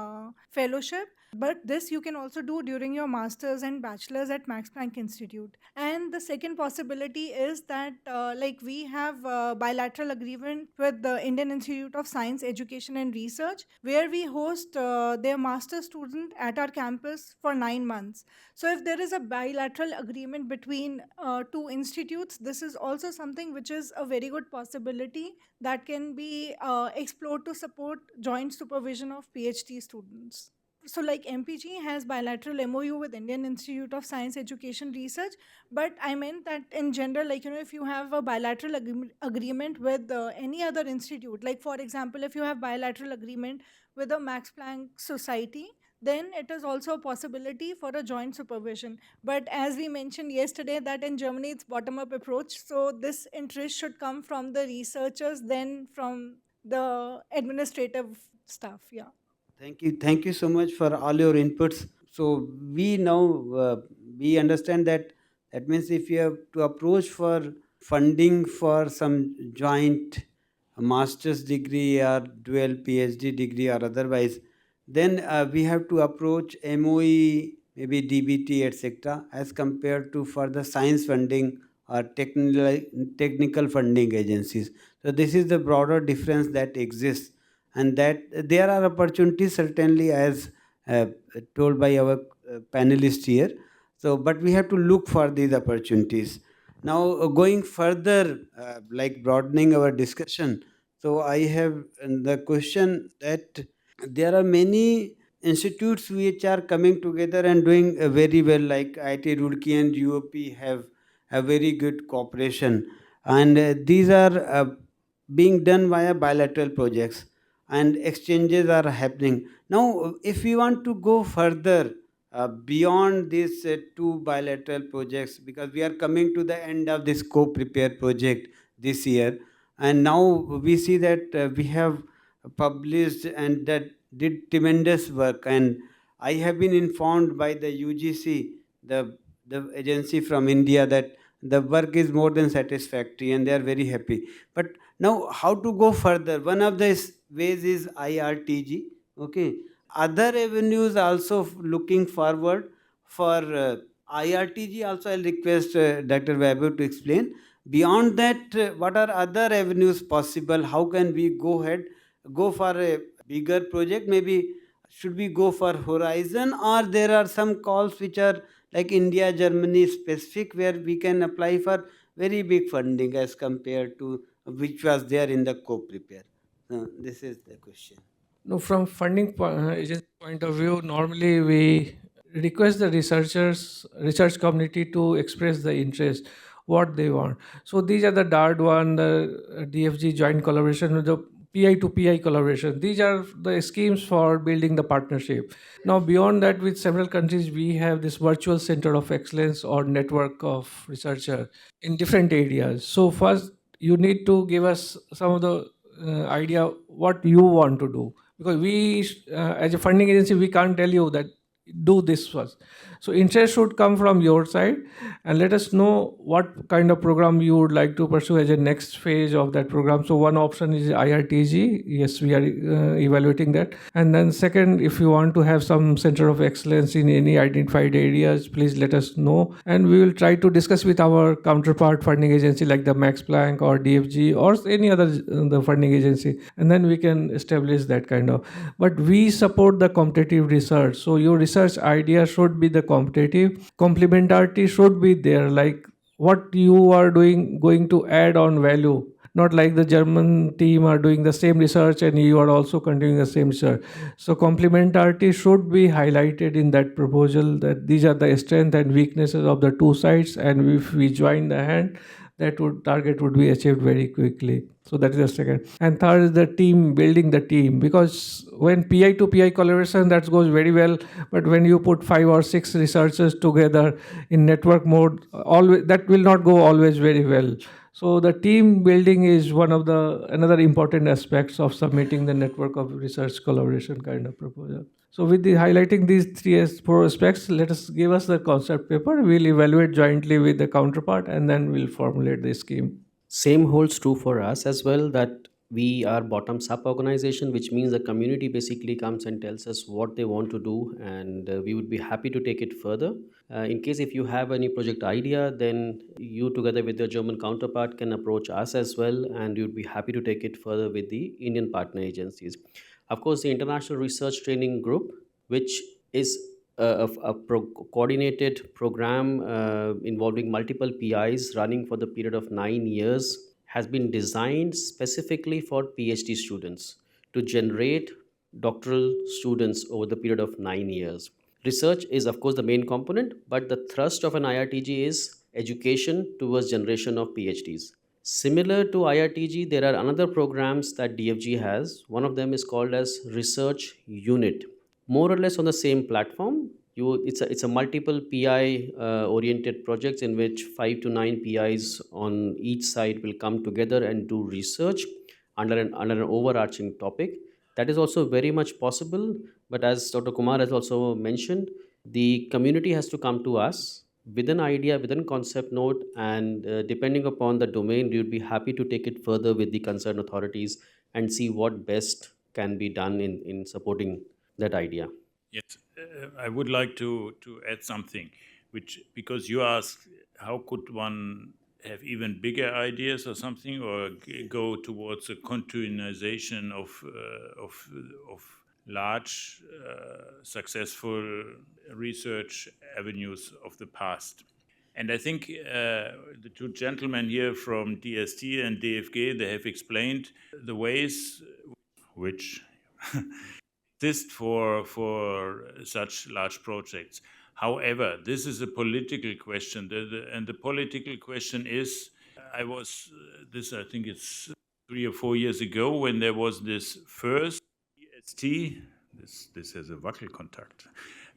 fellowship. But this you can also do during your master's and bachelor's at Max Planck Institute. And the second possibility is that, like, we have a bilateral agreement with the Indian Institute of Science, Education and Research, where we host their master student at our campus for 9 months. So, if there is a bilateral agreement between two institutes, this is also something which is a very good possibility that can be explored to support joint supervision of PhD students. So, like, MPG has bilateral MOU with Indian Institute of Science, Education, Research, but I meant that in general, like, if you have a bilateral agreement with any other institute, like, for example, if you have bilateral agreement with the Max Planck Society, then it is also a possibility for a joint supervision. But as we mentioned yesterday, that in Germany it's bottom-up approach, so this interest should come from the researchers, then from the administrative stuff. Yeah. Thank you so much for all your inputs. So we now we understand that that means if you have to approach for funding for some joint master's degree or dual PhD degree or otherwise, then we have to approach MOE, maybe DBT, etc., as compared to for the science funding or technical funding agencies. So this is the broader difference that exists, and that there are opportunities certainly, as uh, told by our panelists here. So but we have to look for these opportunities. Now going further, like broadening our discussion, so I have the question that there are many institutes which are coming together and doing very well, like IT Roorkee and UOP have a very good cooperation, and these are being done via bilateral projects, and exchanges are happening. Now, if we want to go further beyond these two bilateral projects, because we are coming to the end of this co-prepare project this year, and now we see that we have published and that did tremendous work, and I have been informed by the UGC, the agency from India, that the work is more than satisfactory and they are very happy. But now, how to go further? One of the ways is IRTG. Okay, other avenues also looking forward for IRTG. Also, I'll request Dr. Weber to explain. Beyond that, what are other avenues possible? How can we go ahead, go for a bigger project? Maybe should we go for Horizon, or there are some calls which are like India, Germany specific, where we can apply for very big funding as compared to which was there in the co-prepare? This is the question. No, from agency point of view, normally we request the research community to express the interest, what they want. So these are the DARD one, the DFG joint collaboration, the PI to PI collaboration. These are the schemes for building the partnership. Now, beyond that, with several countries, we have this virtual center of excellence or network of researchers in different areas. So first, you need to give us some of the idea what you want to do, because as a funding agency, we can't tell you that do this first. So interest should come from your side, and let us know what kind of program you would like to pursue as a next phase of that program. So one option is IRTG. Yes, we are evaluating that. And then second, if you want to have some center of excellence in any identified areas, please let us know, and we will try to discuss with our counterpart funding agency like the Max Planck or DFG or any other the funding agency, and then we can establish that kind of. But we support the competitive research, so your research idea should be the competitive. Complementarity should be there, like what you are doing going to add on value, not like the German team are doing the same research and you are also continuing the same research. So complementarity should be highlighted in that proposal, that these are the strengths and weaknesses of the two sides, and if we join the hand, that would target would be achieved very quickly. So that is the second. And third is the team, building the team, because when PI to PI collaboration, that goes very well, but when you put 5 or 6 researchers together in network mode, always that will not go always very well. So the team building is one of the another important aspects of submitting the network of research collaboration kind of proposal. So with the highlighting these four aspects, let us give us the concept paper. We'll evaluate jointly with the counterpart, and then we'll formulate the scheme. Same holds true for us as well, that we are bottoms up organization, which means the community basically comes and tells us what they want to do, and we would be happy to take it further. In case if you have any project idea, then you together with your German counterpart can approach us as well, and you'd be happy to take it further with the Indian partner agencies. Of course, the International Research Training Group, which is coordinated program involving multiple PIs running for the period of 9 years, has been designed specifically for PhD students to generate doctoral students over the period of 9 years. Research is, of course, the main component, but the thrust of an IRTG is education towards generation of PhDs. Similar to IRTG, there are another programs that DFG has. One of them is called as Research Unit, more or less on the same platform. It's a multiple PI oriented projects in which 5 to 9 PIs on each side will come together and do research under an overarching topic. That is also very much possible, but as Dr. Kumar has also mentioned, the community has to come to us with an idea, with a concept note, and depending upon the domain, we would be happy to take it further with the concerned authorities and see what best can be done in supporting that idea. Yes, I would like to add something, which, because you asked how could one have even bigger ideas or something, or go towards a continuization of large successful research avenues of the past. And I think the two gentlemen here from DST and DFG, they have explained the ways which exist for such large projects. However, this is a political question, and the political question is, I think it's 3 or 4 years ago, when there was this first DST, this has a Wackelkontakt,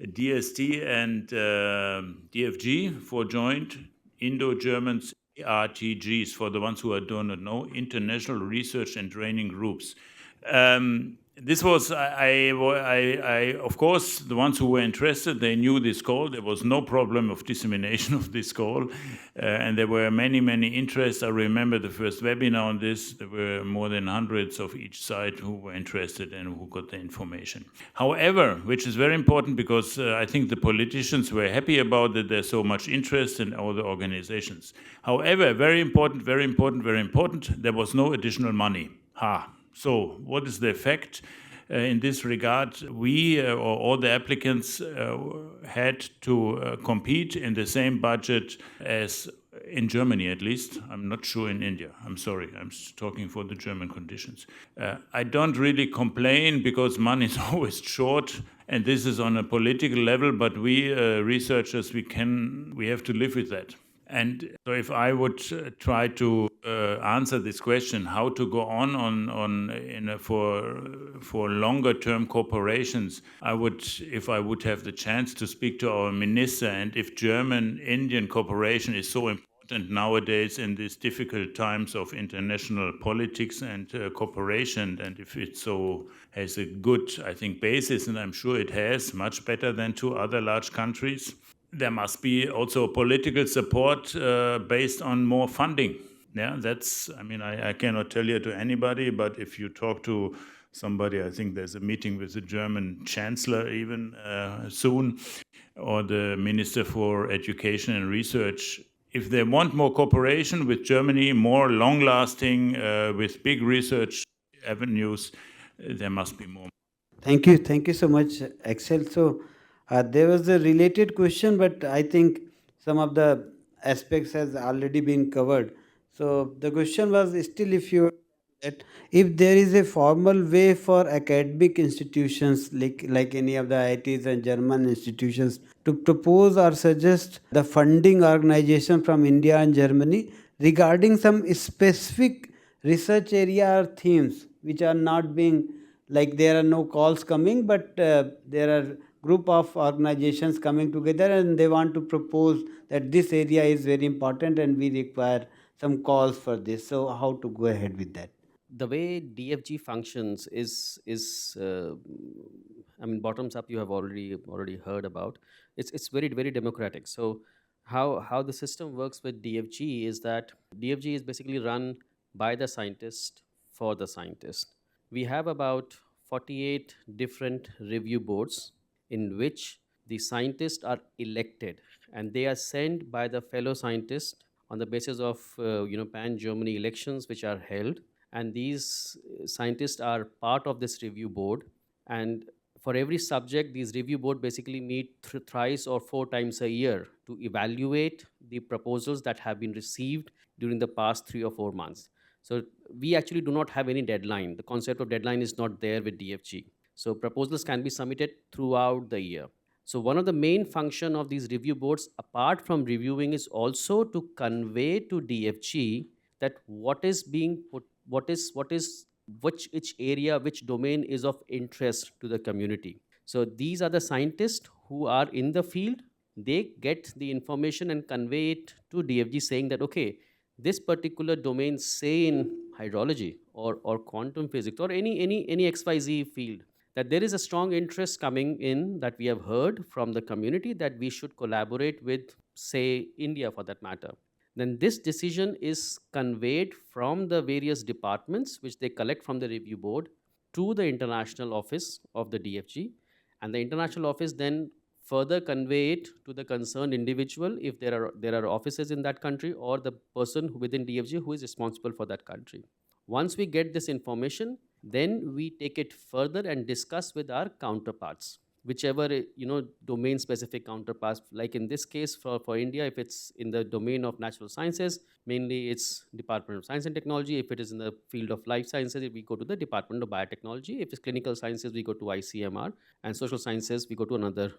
DST and DFG for joint Indo-German RTGs, for the ones who do not know, International Research and Training Groups. this was of course, the ones who were interested, they knew this call. There was no problem of dissemination of this call, and there were many interests. I remember the first webinar on this. There were more than hundreds of each side who were interested and who got the information. However, which is very important, because I think the politicians were happy about that there's so much interest in all the organizations. However, very important, there was no additional money. So what is the effect? In this regard, we or all the applicants had to compete in the same budget as in Germany, at least. I'm not sure in India. I'm sorry, I'm talking for the German conditions. I don't really complain, because money is always short, and this is on a political level, but we researchers, we have to live with that. And so if I would try to answer this question, how to go for longer term corporations, if I would have the chance to speak to our minister, and if German-Indian cooperation is so important nowadays in these difficult times of international politics and cooperation, and if it so has a good, I think, basis, and I'm sure it has, much better than two other large countries, there must be also political support based on more funding. Yeah, that's, I mean, I cannot tell you to anybody, but if you talk to somebody, I think there's a meeting with the German chancellor even soon, or the Minister for Education and Research. If they want more cooperation with Germany, more long-lasting, with big research avenues, there must be more. Thank you so much, Axel. So there was a related question, but I think some of the aspects has already been covered. So the question was still, that if there is a formal way for academic institutions like any of the IITs and German institutions to propose or suggest the funding organization from India and Germany regarding some specific research area or themes which are not being, like there are no calls coming, but there are group of organizations coming together and they want to propose that this area is very important and we require some calls for this. So how to go ahead with that? The way DFG functions is I mean, bottoms up. You have already heard about. It's very democratic. So how the system works with DFG is that DFG is basically run by the scientist for the scientist. We have about 48 different review boards in which the scientists are elected, and they are sent by the fellow scientists on the basis of pan Germany elections which are held, and these scientists are part of this review board. And for every subject, these review board basically meet thrice or four times a year to evaluate the proposals that have been received during the past 3 or 4 months. So we actually do not have any deadline. The concept of deadline is not there with DFG. So proposals can be submitted throughout the year. So one of the main function of these review boards, apart from reviewing, is also to convey to DFG that what is being put, which area, which domain is of interest to the community. So these are the scientists who are in the field. They get the information and convey it to DFG, saying that, okay, this particular domain, say in hydrology or quantum physics or any XYZ field, that there is a strong interest coming in, that we have heard from the community that we should collaborate with, say, India for that matter. Then this decision is conveyed from the various departments which they collect from the review board to the international office of the DFG, and the international office then further convey it to the concerned individual if there are offices in that country, or the person within DFG who is responsible for that country. Once we get this information, then we take it further and discuss with our counterparts, whichever domain specific counterparts. Like in this case, for India, if it's in the domain of natural sciences, mainly it's Department of Science and Technology. If it is in the field of life sciences, we go to the Department of Biotechnology. If it's clinical sciences, we go to ICMR, and social sciences, we go to another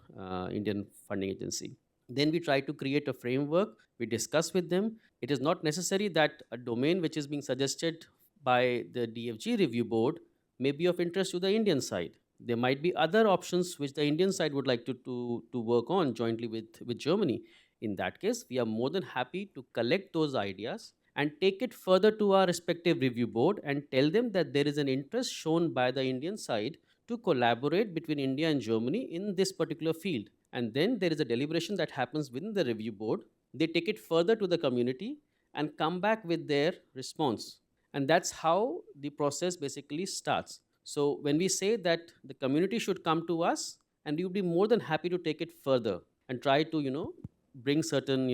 Indian funding agency. Then we try to create a framework. We discuss with them. It is not necessary that a domain which is being suggested by the DFG review board may be of interest to the Indian side. There might be other options which the Indian side would like to work on jointly with Germany. In that case, we are more than happy to collect those ideas and take it further to our respective review board and tell them that there is an interest shown by the Indian side to collaborate between India and Germany in this particular field. And then there is a deliberation that happens within the review board. They take it further to the community and come back with their response. And that's how the process basically starts. So when we say that the community should come to us, and we would be more than happy to take it further and try to, bring certain,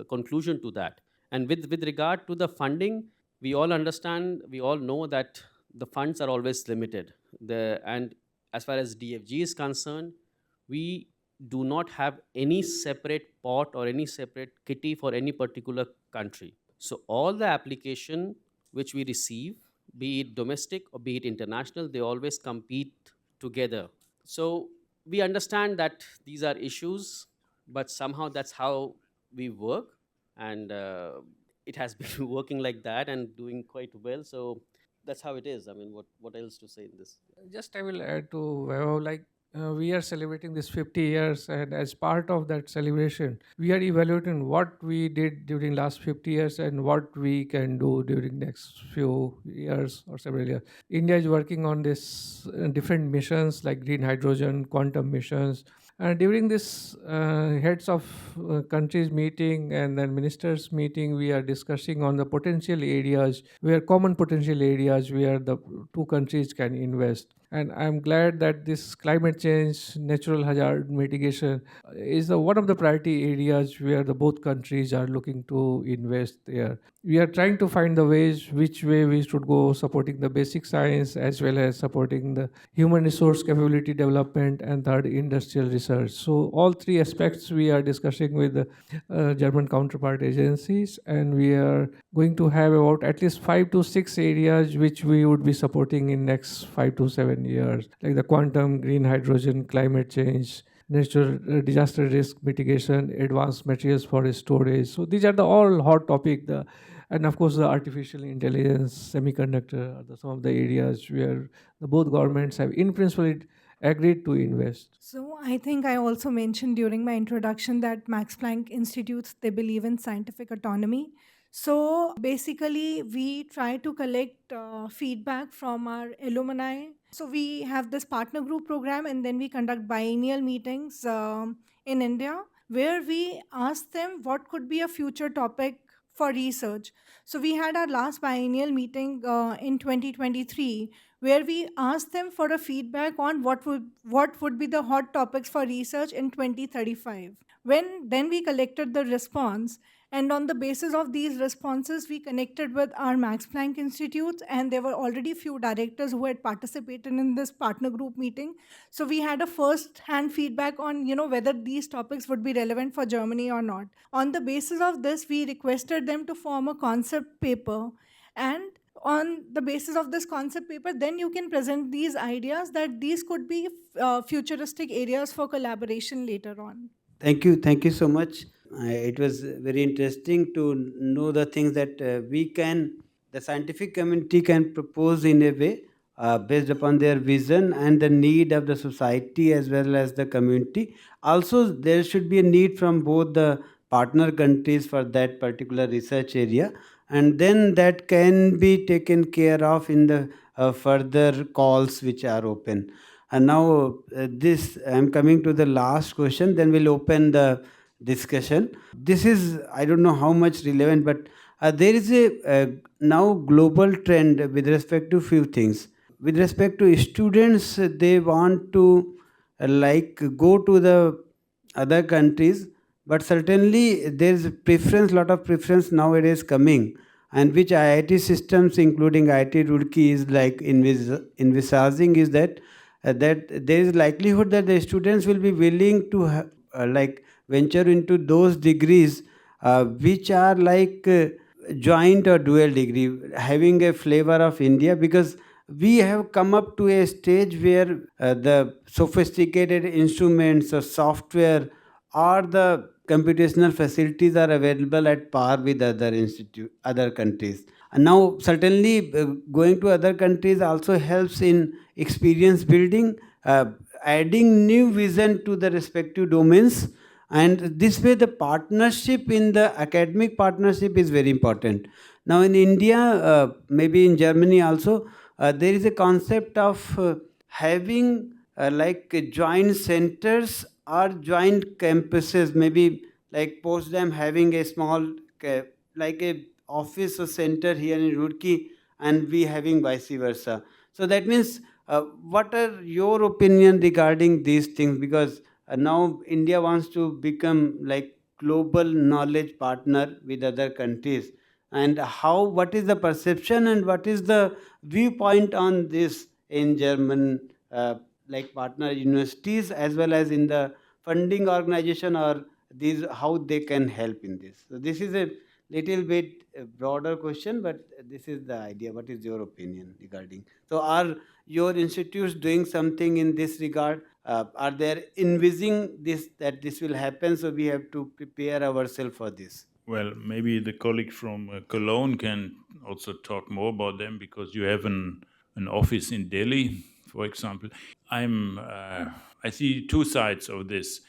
conclusion to that. And with regard to the funding, we all understand, we all know that the funds are always limited. And as far as DFG is concerned, we do not have any separate pot or any separate kitty for any particular country. So all the application which we receive, be it domestic or be it international, they always compete together. So we understand that these are issues, but somehow that's how we work, and it has been working like that and doing quite well. So that's how it is. I mean, what else to say in this? Just I will add to Vaibhav, like we are celebrating this 50 years, and as part of that celebration, we are evaluating what we did during last 50 years and what we can do during next few years or several years. India is working on this different missions like green hydrogen, quantum missions. During this heads of countries meeting and then ministers meeting, we are discussing on the potential areas where common potential areas where the two countries can invest. And I'm glad that this climate change, natural hazard mitigation is one of the priority areas where the both countries are looking to invest there. We are trying to find the ways which way we should go, supporting the basic science as well as supporting the human resource capability development and third industrial research. So all three aspects we are discussing with the German counterpart agencies, and we are going to have about at least 5 to 6 areas which we would be supporting in next 5 to 7 years, like the quantum, green hydrogen, climate change, natural disaster risk mitigation, advanced materials for storage. So these are the all hot topic. And of course, the artificial intelligence, semiconductor are some of the areas where the both governments have in principle agreed to invest. So I think I also mentioned during my introduction that Max Planck Institutes, they believe in scientific autonomy. So basically, we try to collect feedback from our alumni. So we have this partner group program, and then we conduct biennial meetings in India where we ask them what could be a future topic for research. So we had our last biennial meeting in 2023 where we asked them for a feedback on what would be the hot topics for research in 2035. When then we collected the response, and on the basis of these responses, we connected with our Max Planck Institutes, and there were already few directors who had participated in this partner group meeting. So we had a first-hand feedback on, whether these topics would be relevant for Germany or not. On the basis of this, we requested them to form a concept paper, and on the basis of this concept paper, then you can present these ideas that these could be futuristic areas for collaboration later on. Thank you so much. It was very interesting to know the things that the scientific community can propose in a way based upon their vision and the need of the society as well as the community. Also, there should be a need from both the partner countries for that particular research area, and then that can be taken care of in the further calls which are open. And now, this I'm coming to the last question. Then we'll open the discussion. This is, I don't know how much relevant, but there is a now global trend with respect to few things. With respect to students, they want to like go to the other countries, but certainly there is a preference, lot of preference nowadays coming, and which IIT systems, including IIT Roorkee, is like envisaging is that there is likelihood that the students will be willing to like venture into those degrees which are like joint or dual degree, having a flavor of India, because we have come up to a stage where the sophisticated instruments or software or the computational facilities are available at par with other countries. And now certainly going to other countries also helps in experience building, adding new vision to the respective domains, And this way, the partnership in the academic partnership is very important. Now, in India, maybe in Germany also, there is a concept of having like joint centers or joint campuses, maybe like post them having a small, like a office or center here in Roorkee, and we having vice versa. So that means, what are your opinion regarding these things? Because now India wants to become like global knowledge partner with other countries, and how, what is the perception and what is the viewpoint on this in German, like partner universities, as well as in the funding organization, or these, how they can help in this? So this is a little bit broader question, but this is the idea. What is your opinion regarding? So are your institutes doing something in this regard? Are they envisaging this, that this will happen, so we have to prepare ourselves for this? Well, maybe the colleague from Cologne can also talk more about them, because you have an office in Delhi, for example. I see two sides of this.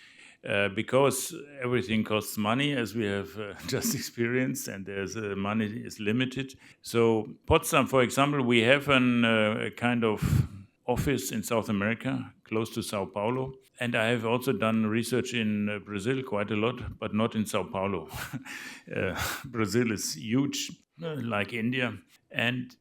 Because everything costs money, as we have just experienced, and there's money is limited. So Potsdam, for example, we have a kind of office in South America, close to Sao Paulo. And I have also done research in Brazil quite a lot, but not in Sao Paulo. Brazil is huge, like India. And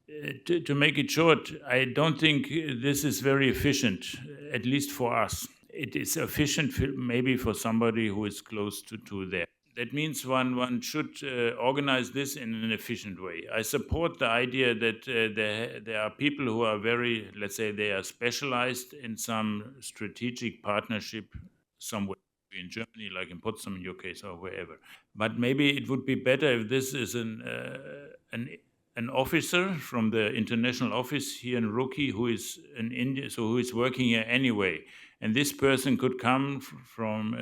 to make it short, I don't think this is very efficient, at least for us. It is efficient maybe for somebody who is close to there. That means one should organize this in an efficient way. I support the idea that there are people who are very, let's say, they are specialized in some strategic partnership somewhere in Germany, like in Potsdam in your case, or wherever. But maybe it would be better if this is an officer from the international office here in Roorkee who is in India, so who is working here anyway. And this person could come from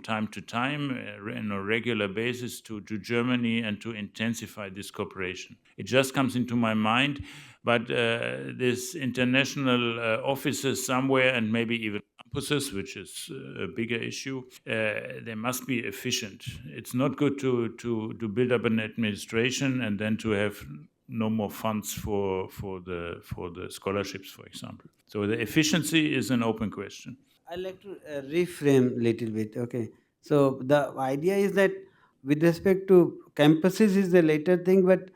time to time on a regular basis to Germany and to intensify this cooperation. It just comes into my mind, but this international offices somewhere, and maybe even campuses, which is a bigger issue, they must be efficient. It's not good to build up an administration and then to have no more funds for the scholarships, for example. So the efficiency is an open question. I like to reframe little bit. Okay, so the idea is that with respect to campuses is the later thing, but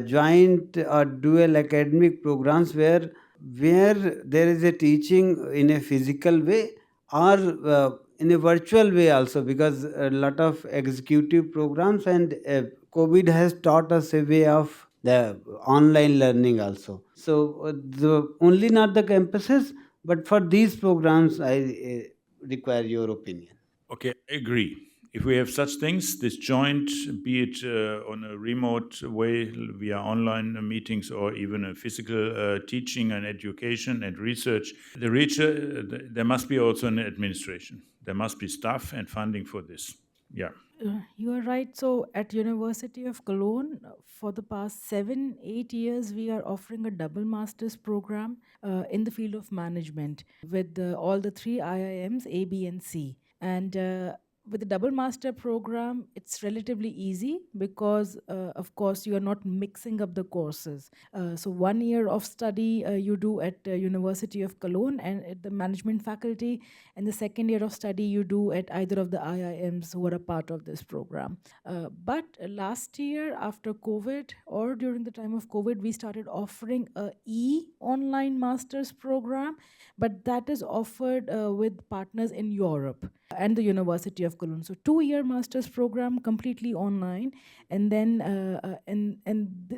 joint or dual academic programs where there is a teaching in a physical way, or in a virtual way also, because a lot of executive programs and COVID has taught us a way of the online learning also. So the only not the campuses, but for these programs, I require your opinion. Okay, I agree. If we have such things, this joint, be it on a remote way via online meetings or even a physical teaching and education and research, there must be also an administration. There must be staff and funding for this. Yeah. You are right. So at University of Cologne, for the past 7-8 years, we are offering a double master's program in the field of management with all the three IIMs, A, B, and C. And with the double master program, it's relatively easy because, of course, you are not mixing up the courses. So 1 year of study you do at University of Cologne and at the management faculty, and the second year of study you do at either of the IIMs who are a part of this program. But last year, after COVID or during the time of COVID, we started offering a online master's program, but that is offered with partners in Europe and the University of Cologne. So 2 year master's program completely online, and then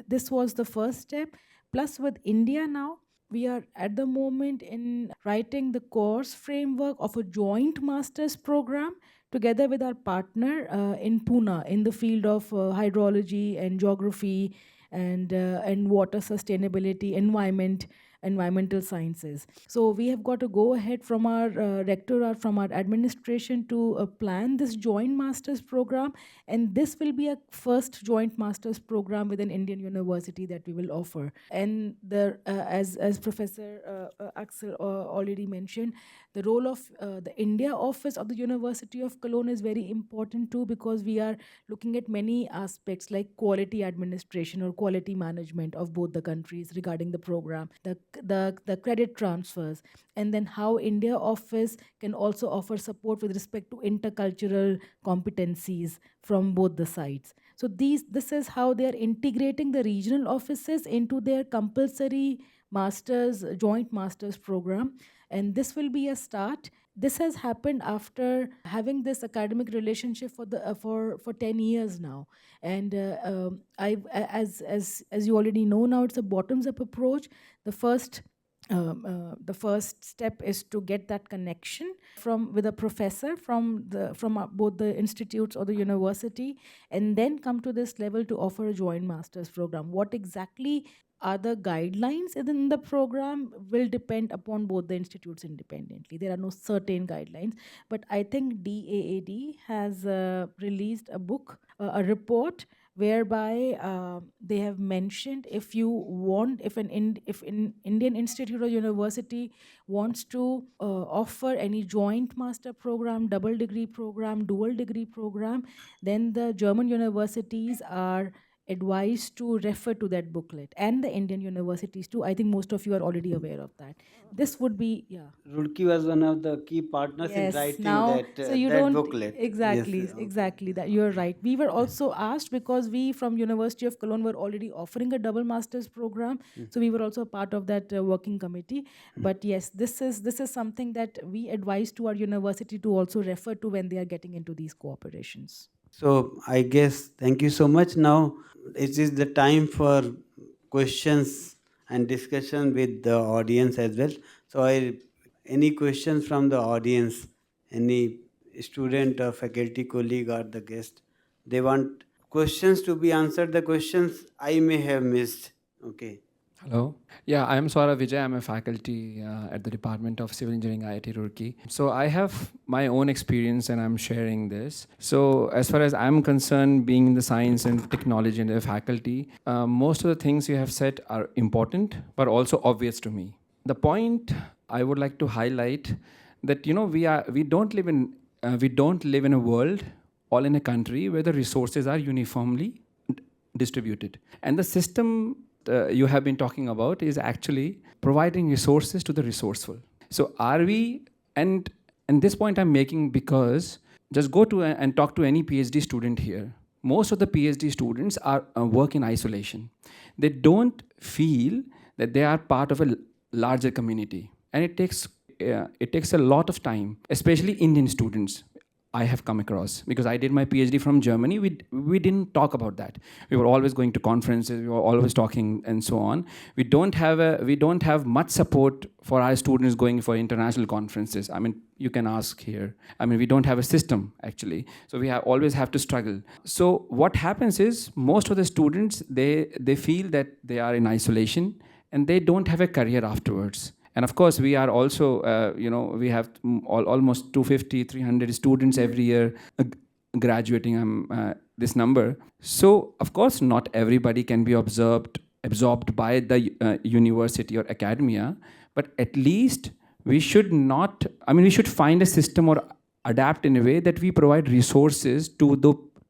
this was the first step. Plus with India now, we are at the moment in writing the course framework of a joint master's program together with our partner in Pune in the field of hydrology and geography and water sustainability, environment. environmental sciences. So we have got to go ahead from our rector or from our administration to plan this joint master's program, and this will be a first joint master's program with an Indian university that we will offer. And as Professor Axel already mentioned, the role of the India office of the University of Cologne is very important too, because we are looking at many aspects like quality administration or quality management of both the countries regarding the program, the credit transfers, and then how India office can also offer support with respect to intercultural competencies from both the sides. So this is how they are integrating the regional offices into their compulsory joint masters program, and this will be a start. This has happened after having this academic relationship for 10 years now. And as you already know now, it's a bottoms up approach. The first step is to get that connection with a professor from both the institutes or the university, and then come to this level to offer a joint master's program. What exactly are the guidelines in the program will depend upon both the institutes independently. There are no certain guidelines, but I think DAAD has released a report whereby they have mentioned, if an Indian institute or university wants to offer any joint master program, double degree program, dual degree program, then the German universities are advised to refer to that booklet, and the Indian universities too. I think most of you are already aware of that. This would be, yeah. Roorkee was one of the key partners in Yes, writing now, so you that don't booklet. Yes. exactly that you're right. We were also asked, because we from University of Cologne were already offering a double masters program, so we were also a part of that working committee. But yes, this is something that we advise to our university to also refer to when they are getting into these cooperations. So I guess thank you so much. Now it is the time for questions and discussion with the audience as well. So any questions from the audience, any student or faculty colleague or the guest, they want questions to be answered. The questions I may have missed. Okay. Hello. Yeah, I'm Swara Vijay. I'm a faculty at the Department of Civil Engineering, IIT Roorkee. So I have my own experience and I'm sharing this. So as far as I'm concerned, being in the science and technology and the faculty, most of the things you have said are important, but also obvious to me. The point I would like to highlight that we don't live in a world, all in a country where the resources are uniformly distributed, and the system you have been talking about is actually providing resources to the resourceful. So are we, and this point I'm making because just go to and talk to any PhD student here. Most of the PhD students are work in isolation. They don't feel that they are part of a larger community, and it takes a lot of time, especially Indian students. I have come across, because I did my PhD from Germany. We didn't talk about that. We were always going to conferences. We were always talking and so on. We don't have much support for our students going for international conferences. I mean, you can ask here. I mean, we don't have a system actually, so we always have to struggle. So what happens is most of the students they feel that they are in isolation and they don't have a career afterwards. And of course, we are also, we have almost 250, 300 students every year graduating this number. So, of course, not everybody can be absorbed by the university or academia, but at least we should find a system or adapt in a way that we provide resources to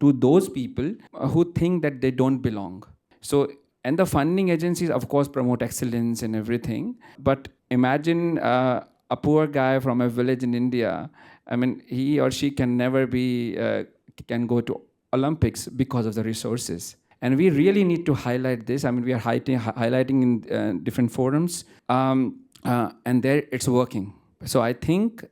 those people who think that they don't belong. So, and the funding agencies, of course, promote excellence and everything. But imagine a poor guy from a village in India. I mean, he or she can never can go to Olympics because of the resources. And we really need to highlight this. I mean, we are highlighting in different forums, and there it's working. So I think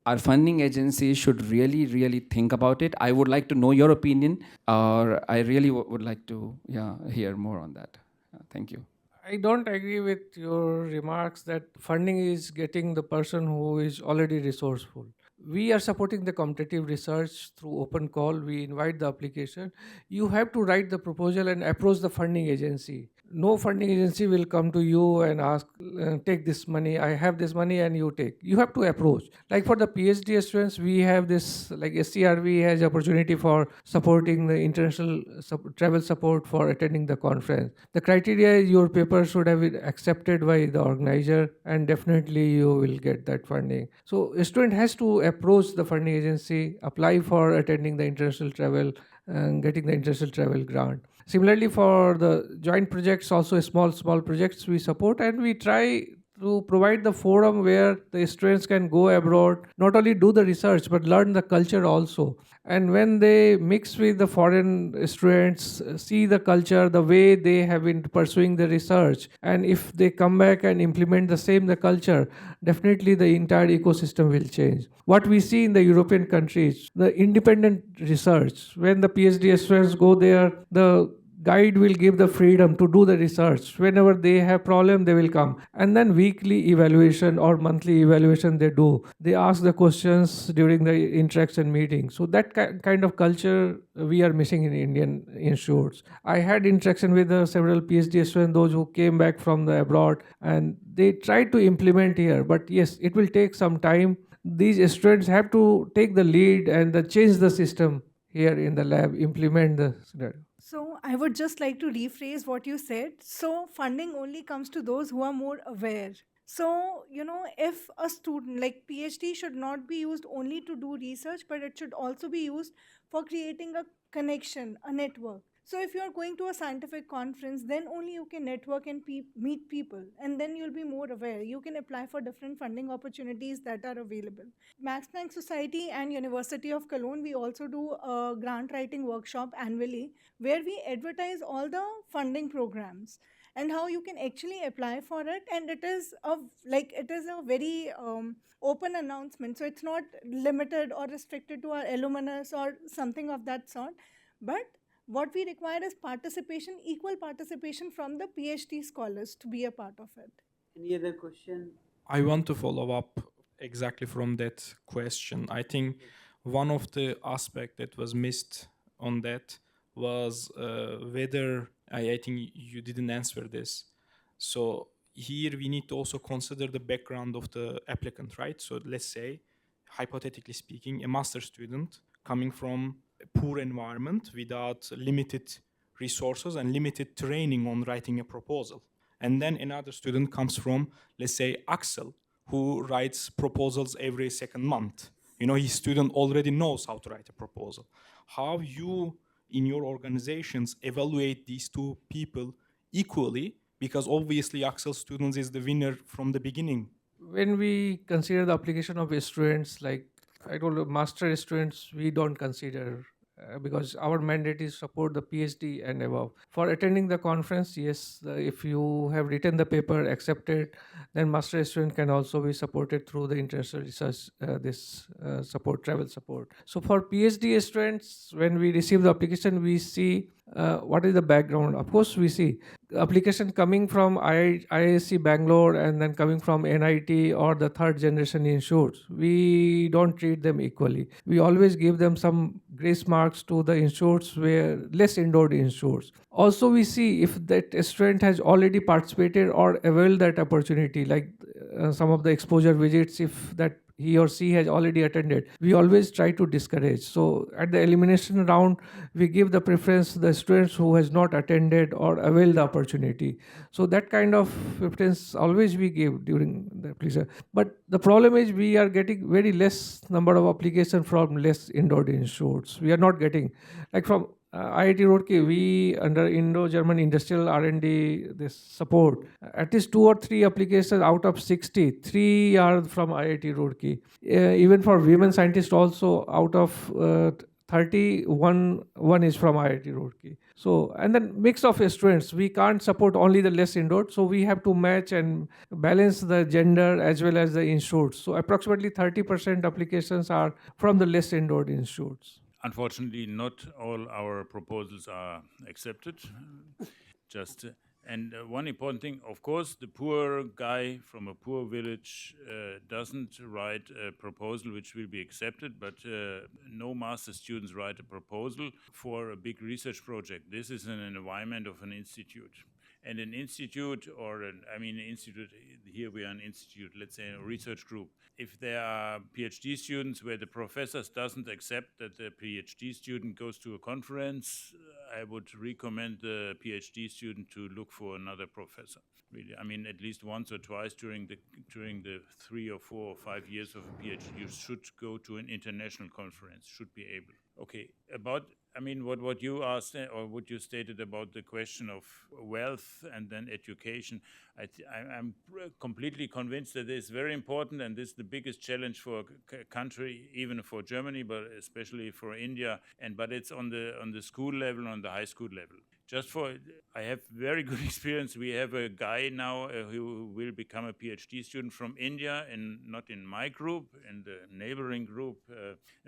our funding agencies should really, really think about it. I would like to know your opinion, or I really would like to hear more on that. Thank you. I don't agree with your remarks that funding is getting the person who is already resourceful. We are supporting the competitive research through open call. We invite the application. You have to write the proposal and approach the funding agency. No funding agency will come to you and ask, take this money, I have this money and you take. You have to approach. Like for the PhD students, we have this, like SCRV has opportunity for supporting the international travel support for attending the conference. The criteria is your paper should have been accepted by the organizer and definitely you will get that funding. So a student has to approach the funding agency, apply for attending the international travel and getting the international travel grant. Similarly, for the joint projects, also small projects we support, and we try to provide the forum where the students can go abroad, not only do the research but learn the culture also. And when they mix with the foreign students, see the culture, the way they have been pursuing the research, and if they come back and implement the culture, definitely the entire ecosystem will change. What we see in the European countries, the independent research, when the PhD students go there, the guide will give the freedom to do the research. Whenever they have problem, they will come. And then weekly evaluation or monthly evaluation they do. They ask the questions during the interaction meeting. So that kind of culture we are missing in Indian institutes. I had interaction with several PhD students, those who came back from the abroad, and they tried to implement here. But yes, it will take some time. These students have to take the lead and change the system here in the lab, implement the scenario. So I would just like to rephrase what you said. So funding only comes to those who are more aware. So, if a student like PhD should not be used only to do research, but it should also be used for creating a connection, a network. So if you are going to a scientific conference, then only you can network and meet people, and then you'll be more aware. You can apply for different funding opportunities that are available. Max Planck Society and University of Cologne, we also do a grant writing workshop annually where we advertise all the funding programs and how you can actually apply for it. And it is a very open announcement, so it's not limited or restricted to our alumnus or something of that sort. But what we require is participation, equal participation from the PhD scholars to be a part of it. Any other question? I want to follow up exactly from that question. I think one of the aspect that was missed on that was whether I think you didn't answer this. So here we need to also consider the background of the applicant, right? So let's say, hypothetically speaking, a master student coming from a poor environment without limited resources and limited training on writing a proposal. And then another student comes from, let's say, Axel, who writes proposals every second month. His student already knows how to write a proposal. How you, in your organizations, evaluate these two people equally? Because obviously Axel's students is the winner from the beginning. When we consider the application of students, like I told you, master students, we don't consider because our mandate is support the PhD and above. For attending the conference, yes, if you have written the paper, accepted, then master student can also be supported through the international research, support, travel support. So for PhD students, when we receive the application, we see what is the background. Of course, we see application coming from IISc Bangalore and then coming from NIT or the third generation institutes. We don't treat them equally. We always give them some grace marks to the institutes where less endowed institutes. Also, we see if that student has already participated or availed that opportunity, like some of the exposure visits, if that he or she has already attended, we always try to discourage. So at the elimination round, we give the preference to the students who has not attended or availed the opportunity. So that kind of preference always we give during the application. But the problem is we are getting very less number of applications from less endowed institutes. We are not getting, like from IIT Roorkee, we under Indo-German Industrial R&D this support, at least 2 or 3 applications out of 60, 3 are from IIT Roorkee. Even for women scientists also, out of 30, one is from IIT Roorkee. So, and then mix of students, we can't support only the less endowed, so we have to match and balance the gender as well as the institutes. So approximately 30% applications are from the less endowed institutes. Unfortunately, not all our proposals are accepted. Just and one important thing, of course, the poor guy from a poor village doesn't write a proposal which will be accepted, but no master students write a proposal for a big research project. This is in an environment of an institute. And an institute, or I mean, an institute, here we are an institute, let's say a research group. If there are PhD students where the professors doesn't accept that the PhD student goes to a conference, I would recommend the PhD student to look for another professor. Really, I mean, at least once or twice during the 3 or 4 or 5 years of a PhD, you should go to an international conference. Should be able. Okay, about, I mean, what you asked, or what you stated about the question of wealth and then education, I'm completely convinced that it's very important, and this is the biggest challenge for a country, even for Germany, but especially for India. But it's on the school level, on the high school level. Just for, I have very good experience. We have a guy now who will become a PhD student from India, and not in my group, in the neighboring group.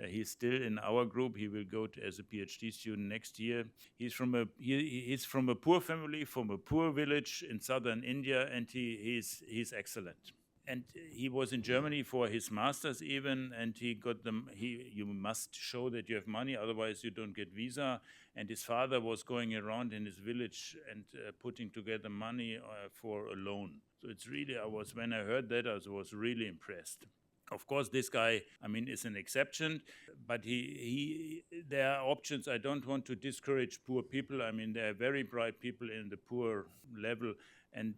He's still in our group. He will go as a PhD student next year. He's from a poor family, from a poor village in southern India, and he's excellent. And he was in Germany for his master's even, and he got them. You must show that you have money, otherwise you don't get visa. And his father was going around in his village and putting together money for a loan. So it's really, when I heard that, I was really impressed. Of course, this guy, I mean, is an exception, but there are options. I don't want to discourage poor people. I mean, there are very bright people in the poor level, and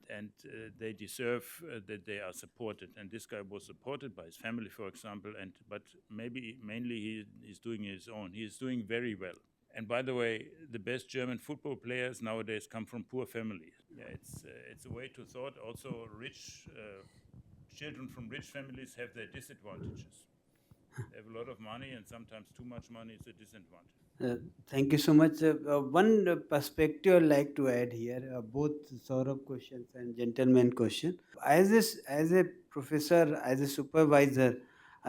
they deserve that they are supported. And this guy was supported by his family, for example, but mainly he's doing his own. He's doing very well. And by the way, the best German football players nowadays come from poor families. Yeah, it's a way to thought. Also, rich children from rich families have their disadvantages. They have a lot of money, and sometimes too much money is a disadvantage. Thank you so much. One perspective I'd like to add here, both Saurabh questions and gentleman question. As a professor, as a supervisor,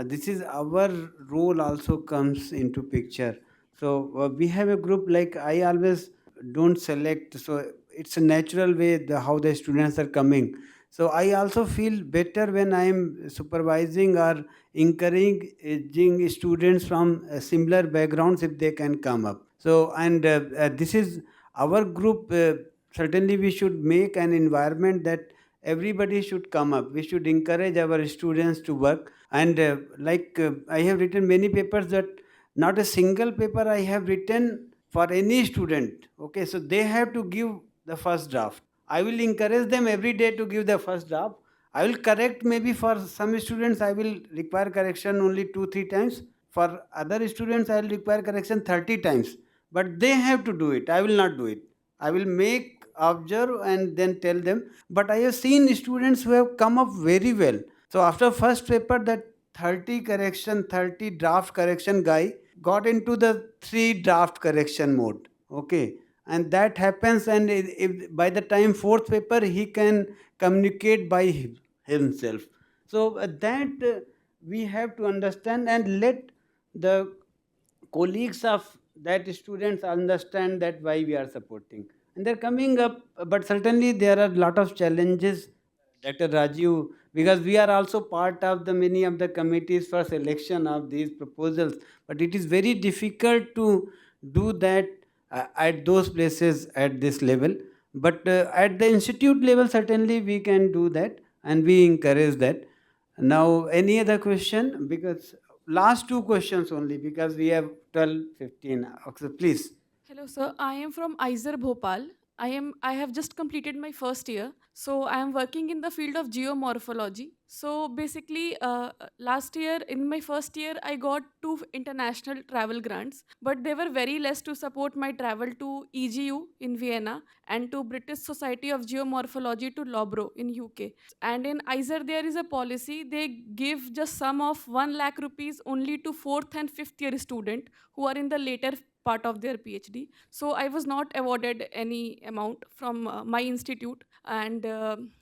this is our role also comes into picture. So we have a group, like I always don't select. So it's a natural way how the students are coming. So I also feel better when I am supervising or encouraging students from similar backgrounds if they can come up. So, and this is our group. Certainly, we should make an environment that everybody should come up. We should encourage our students to work. And I have written many papers that not a single paper I have written for any student. Okay, so they have to give the first draft. I will encourage them every day to give the first draft. I will correct, maybe for some students I will require correction only 2 3 times. For other students I will require correction 30 times. But they have to do it. I will not do it. I will make, observe, and then tell them. But I have seen students who have come up very well. So after first paper, that 30 correction, 30 draft correction guy got into the 3 draft correction mode. Okay, and that happens, and if by the time fourth paper he can communicate by himself. So that we have to understand and let the colleagues of that students understand that why we are supporting, and they're coming up. But certainly there are a lot of challenges, Dr. Rajiv, because we are also part of the many of the committees for selection of these proposals, but it is very difficult to do that at those places at this level. But at the institute level, certainly we can do that, and we encourage that. Now, any other question? Because last two questions only, because we have 12, 15. Okay, please. Hello, sir. I am from Aizer, Bhopal. I have just completed my first year. So I am working in the field of geomorphology. So basically, last year in my first year, I got 2 international travel grants, but they were very less to support my travel to EGU in Vienna and to British Society of Geomorphology to Lobro in UK. And in Aizer, there is a policy, they give just sum of 1 lakh rupees only to fourth and fifth year student who are in the later part of their PhD. So I was not awarded any amount from my institute. And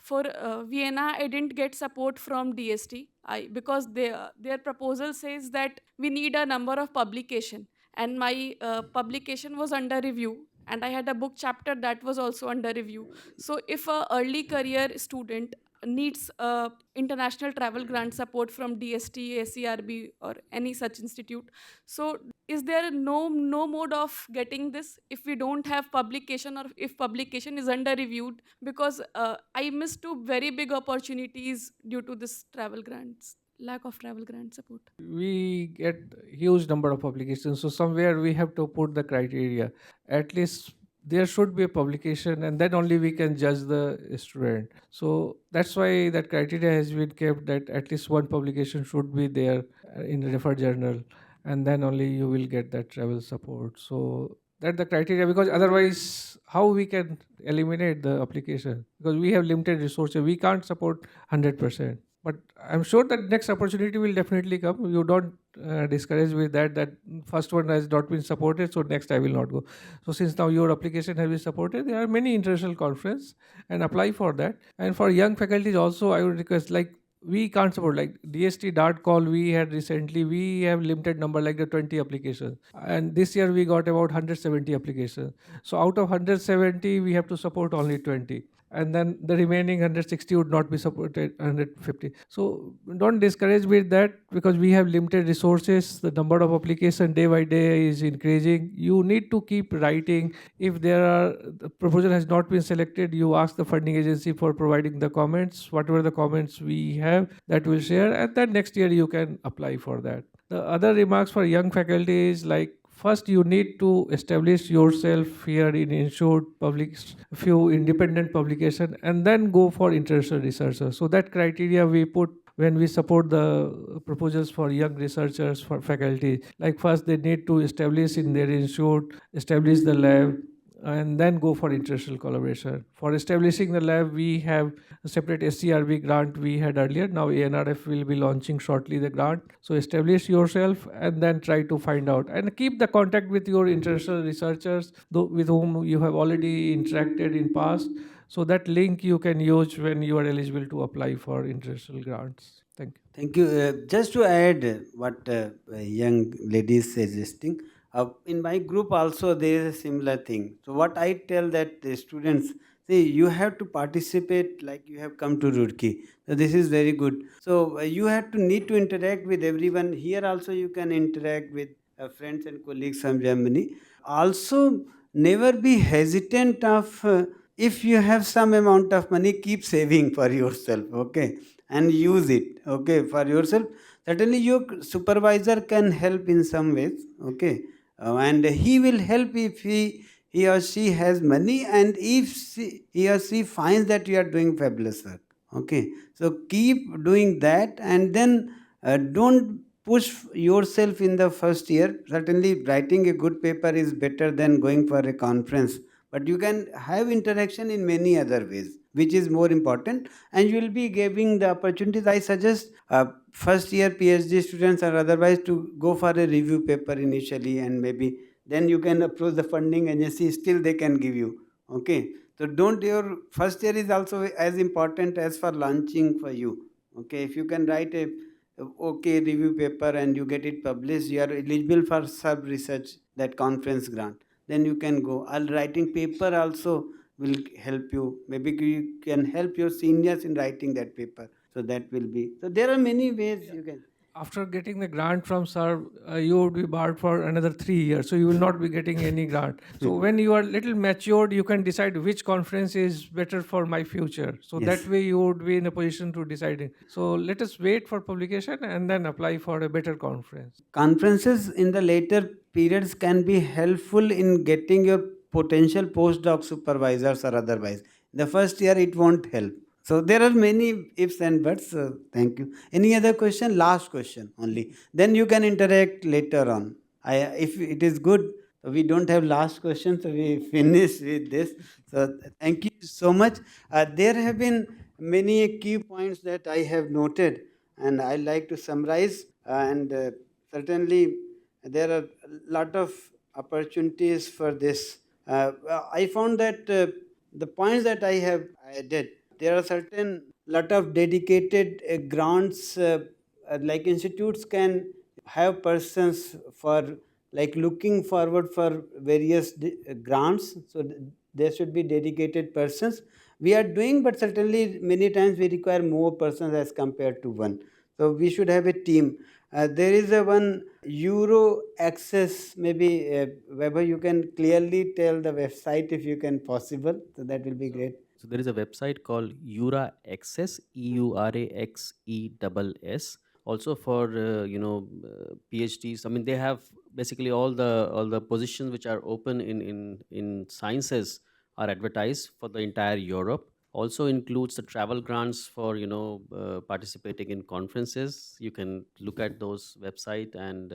for Vienna, I didn't get support from DST because their proposal says that we need a number of publication. And my publication was under review. And I had a book chapter that was also under review. So if a early career student needs international travel grant support from DST, ACRB, or any such institute, so is there no mode of getting this if we don't have publication, or if publication is under reviewed? Because I missed two very big opportunities due to this travel grants, lack of travel grant support. We get huge number of publications, so somewhere we have to put the criteria. At least there should be a publication, and then only we can judge the student. So that's why that criteria has been kept, that at least one publication should be there in the referred journal, and then only you will get that travel support. So that the criteria, because otherwise how we can eliminate the application, because we have limited resources, we can't support 100%. But I'm sure that next opportunity will definitely come. You don't discourage with that first one has not been supported, so next I will not go. So since now your application has been supported, there are many international conference, and apply for that. And for young faculties also, I would request, like, we can't support like DST Dart call we had recently, we have limited number like the 20 applications, and this year we got about 170 applications. So out of 170 we have to support only 20, and then the remaining 160 would not be supported, 150. So don't discourage with that, because we have limited resources, the number of application day by day is increasing. You need to keep writing. If there are, the proposal has not been selected, you ask the funding agency for providing the comments, whatever the comments we have, that will share, and then next year you can apply for that. The other remarks for young faculty is like, first you need to establish yourself here in insured public, few independent publication, and then go for international researchers. So that criteria we put when we support the proposals for young researchers, for faculty. Like first they need to establish in their institute, establish the lab, and then go for international collaboration. For establishing the lab, we have a separate SCRB grant we had earlier. Now ANRF will be launching shortly the grant. So establish yourself and then try to find out, and keep the contact with your international researchers with whom you have already interacted in past. So that link you can use when you are eligible to apply for international grants. Thank you. Thank you. Just to add what young lady is suggesting, in my group also there is a similar thing. So what I tell that the students, see, you have to participate like you have come to Roorkee. So this is very good. So you have to need to interact with everyone. Here also you can interact with friends and colleagues from Germany. Also, never be hesitant of if you have some amount of money, keep saving for yourself. Okay, and use it, okay, for yourself. Certainly your supervisor can help in some ways, okay, and he will help if he or she has money, and if he or she finds that you are doing fabulous work, okay. So keep doing that, and then don't push yourself in the first year. Certainly writing a good paper is better than going for a conference, but you can have interaction in many other ways, which is more important, and you will be giving the opportunities. I suggest first year PhD students or otherwise to go for a review paper initially, and maybe then you can approach the funding agency, still they can give you, okay. So don't, your first year is also as important as for launching for you, okay. If you can write a okay review paper and you get it published, you are eligible for sub research, that conference grant, then you can go. All writing paper also will help you. Maybe you can help your seniors in writing that paper. So that will be. So there are many ways you can. After getting the grant from SAR, you would be barred for another 3 years, so you will not be getting any grant. So when you are little matured, you can decide which conference is better for my future. So Yes. that way you would be in a position to decide it. So let us wait for publication and then apply for a better conference. Conferences in the later periods can be helpful in getting your potential postdoc supervisors or otherwise. The first year it won't help. So there are many ifs and buts. Thank you. Any other question? Last question only. Then you can interact later on. If it is good, we don't have last question, so we finish with this. So thank you so much. There have been many key points that I have noted, and I like to summarize. And certainly there are a lot of opportunities for this. I found that the points that I have added, there are certain lot of dedicated grants, like institutes can have persons for like looking forward for various grants. So there should be dedicated persons. We are doing, but certainly many times we require more persons as compared to one. So we should have a team. There is a one Euro access, maybe Weber, you can clearly tell the website if you can possible. So that will be great. So there is a website called Eura Access, EURAXESS. Also for PhDs. I mean, they have basically all the positions which are open in sciences are advertised for the entire Europe. Also includes the travel grants for participating in conferences. You can look at those website and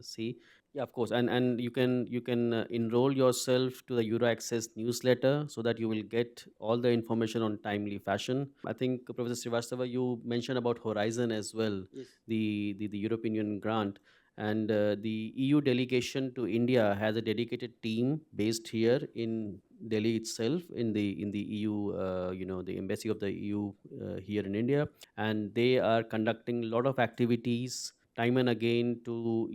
see. Yeah, of course, and you can enroll yourself to the Euro Access newsletter so that you will get all the information on timely fashion. I think Professor Srivastava, you mentioned about Horizon as well, Yes. the European Union grant, and the EU delegation to India has a dedicated team based here in Delhi itself, in the EU, the embassy of the EU here in India, and they are conducting a lot of activities time and again to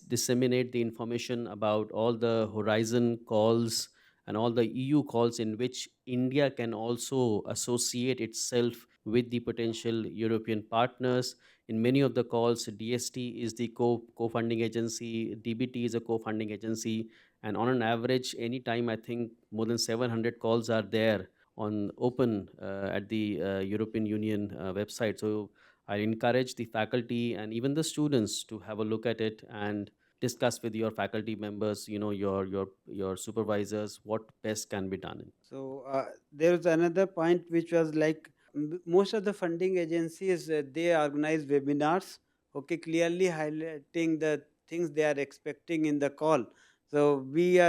disseminate the information about all the Horizon calls and all the EU calls in which India can also associate itself with the potential European partners. In many of the calls, DST is the co-funding agency, DBT is a co-funding agency, and on an average, anytime I think more than 700 calls are there on open at the European Union website. So I encourage the faculty and even the students to have a look at it and discuss with your faculty members, your supervisors, what best can be done. So there's another point which was like most of the funding agencies they organize webinars, okay, clearly highlighting the things they are expecting in the call. So we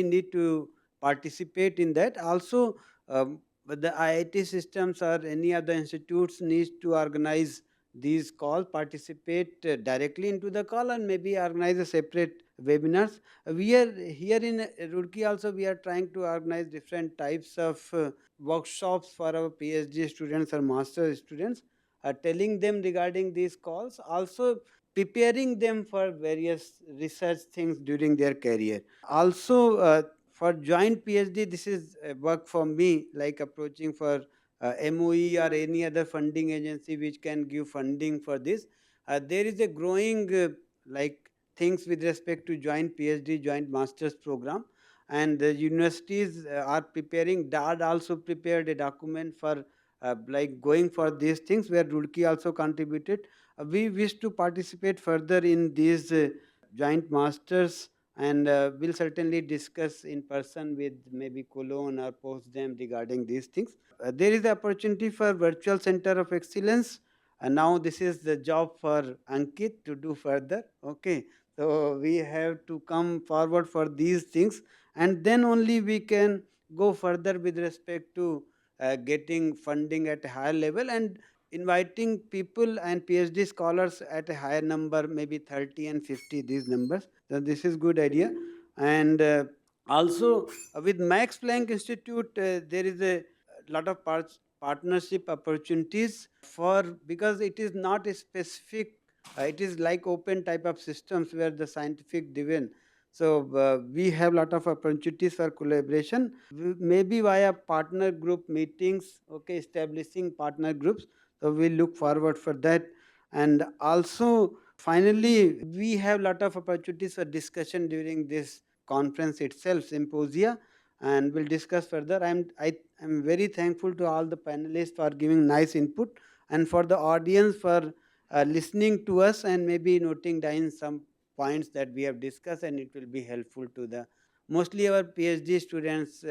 need to participate in that. Also, but the IIT systems or any other institutes needs to organize these calls, participate directly into the call, and maybe organize a separate webinars. We are here in Roorkee also, we are trying to organize different types of workshops for our PhD students or master students, telling them regarding these calls, also preparing them for various research things during their career. Also, for joint PhD, this is work for me, like approaching for MOE or any other funding agency which can give funding for this. There is a growing like things with respect to joint PhD, joint master's program, and the universities are preparing. DAD also prepared a document for like going for these things where Roorkee also contributed. We wish to participate further in these joint masters, and we'll certainly discuss in person with maybe Cologne or Potsdam regarding these things. There is the opportunity for virtual center of excellence, and now this is the job for Ankit to do further. Okay, so we have to come forward for these things, and then only we can go further with respect to getting funding at a higher level and inviting people and PhD scholars at a higher number, maybe 30 and 50, these numbers. So this is good idea. And also with Max Planck Institute, there is a lot of partnership opportunities for, because it is not a specific, it is like open type of systems where the scientific driven. So we have lot of opportunities for collaboration, maybe via partner group meetings, okay, establishing partner groups. So we look forward for that. And also finally, we have lot of opportunities for discussion during this conference itself, symposia, and we'll discuss further. I'm very thankful to all the panelists for giving nice input, and for the audience for listening to us and maybe noting down some points that we have discussed, and it will be helpful to the mostly our PhD students,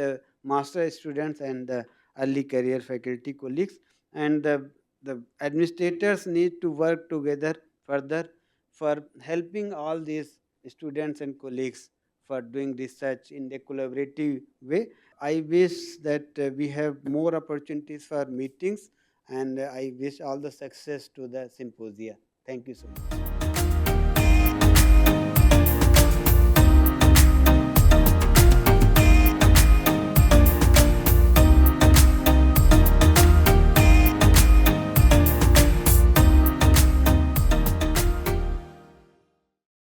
master students, and the early career faculty colleagues. And the administrators need to work together further for helping all these students and colleagues for doing research in a collaborative way. I wish that we have more opportunities for meetings, and I wish all the success to the symposia. Thank you so much.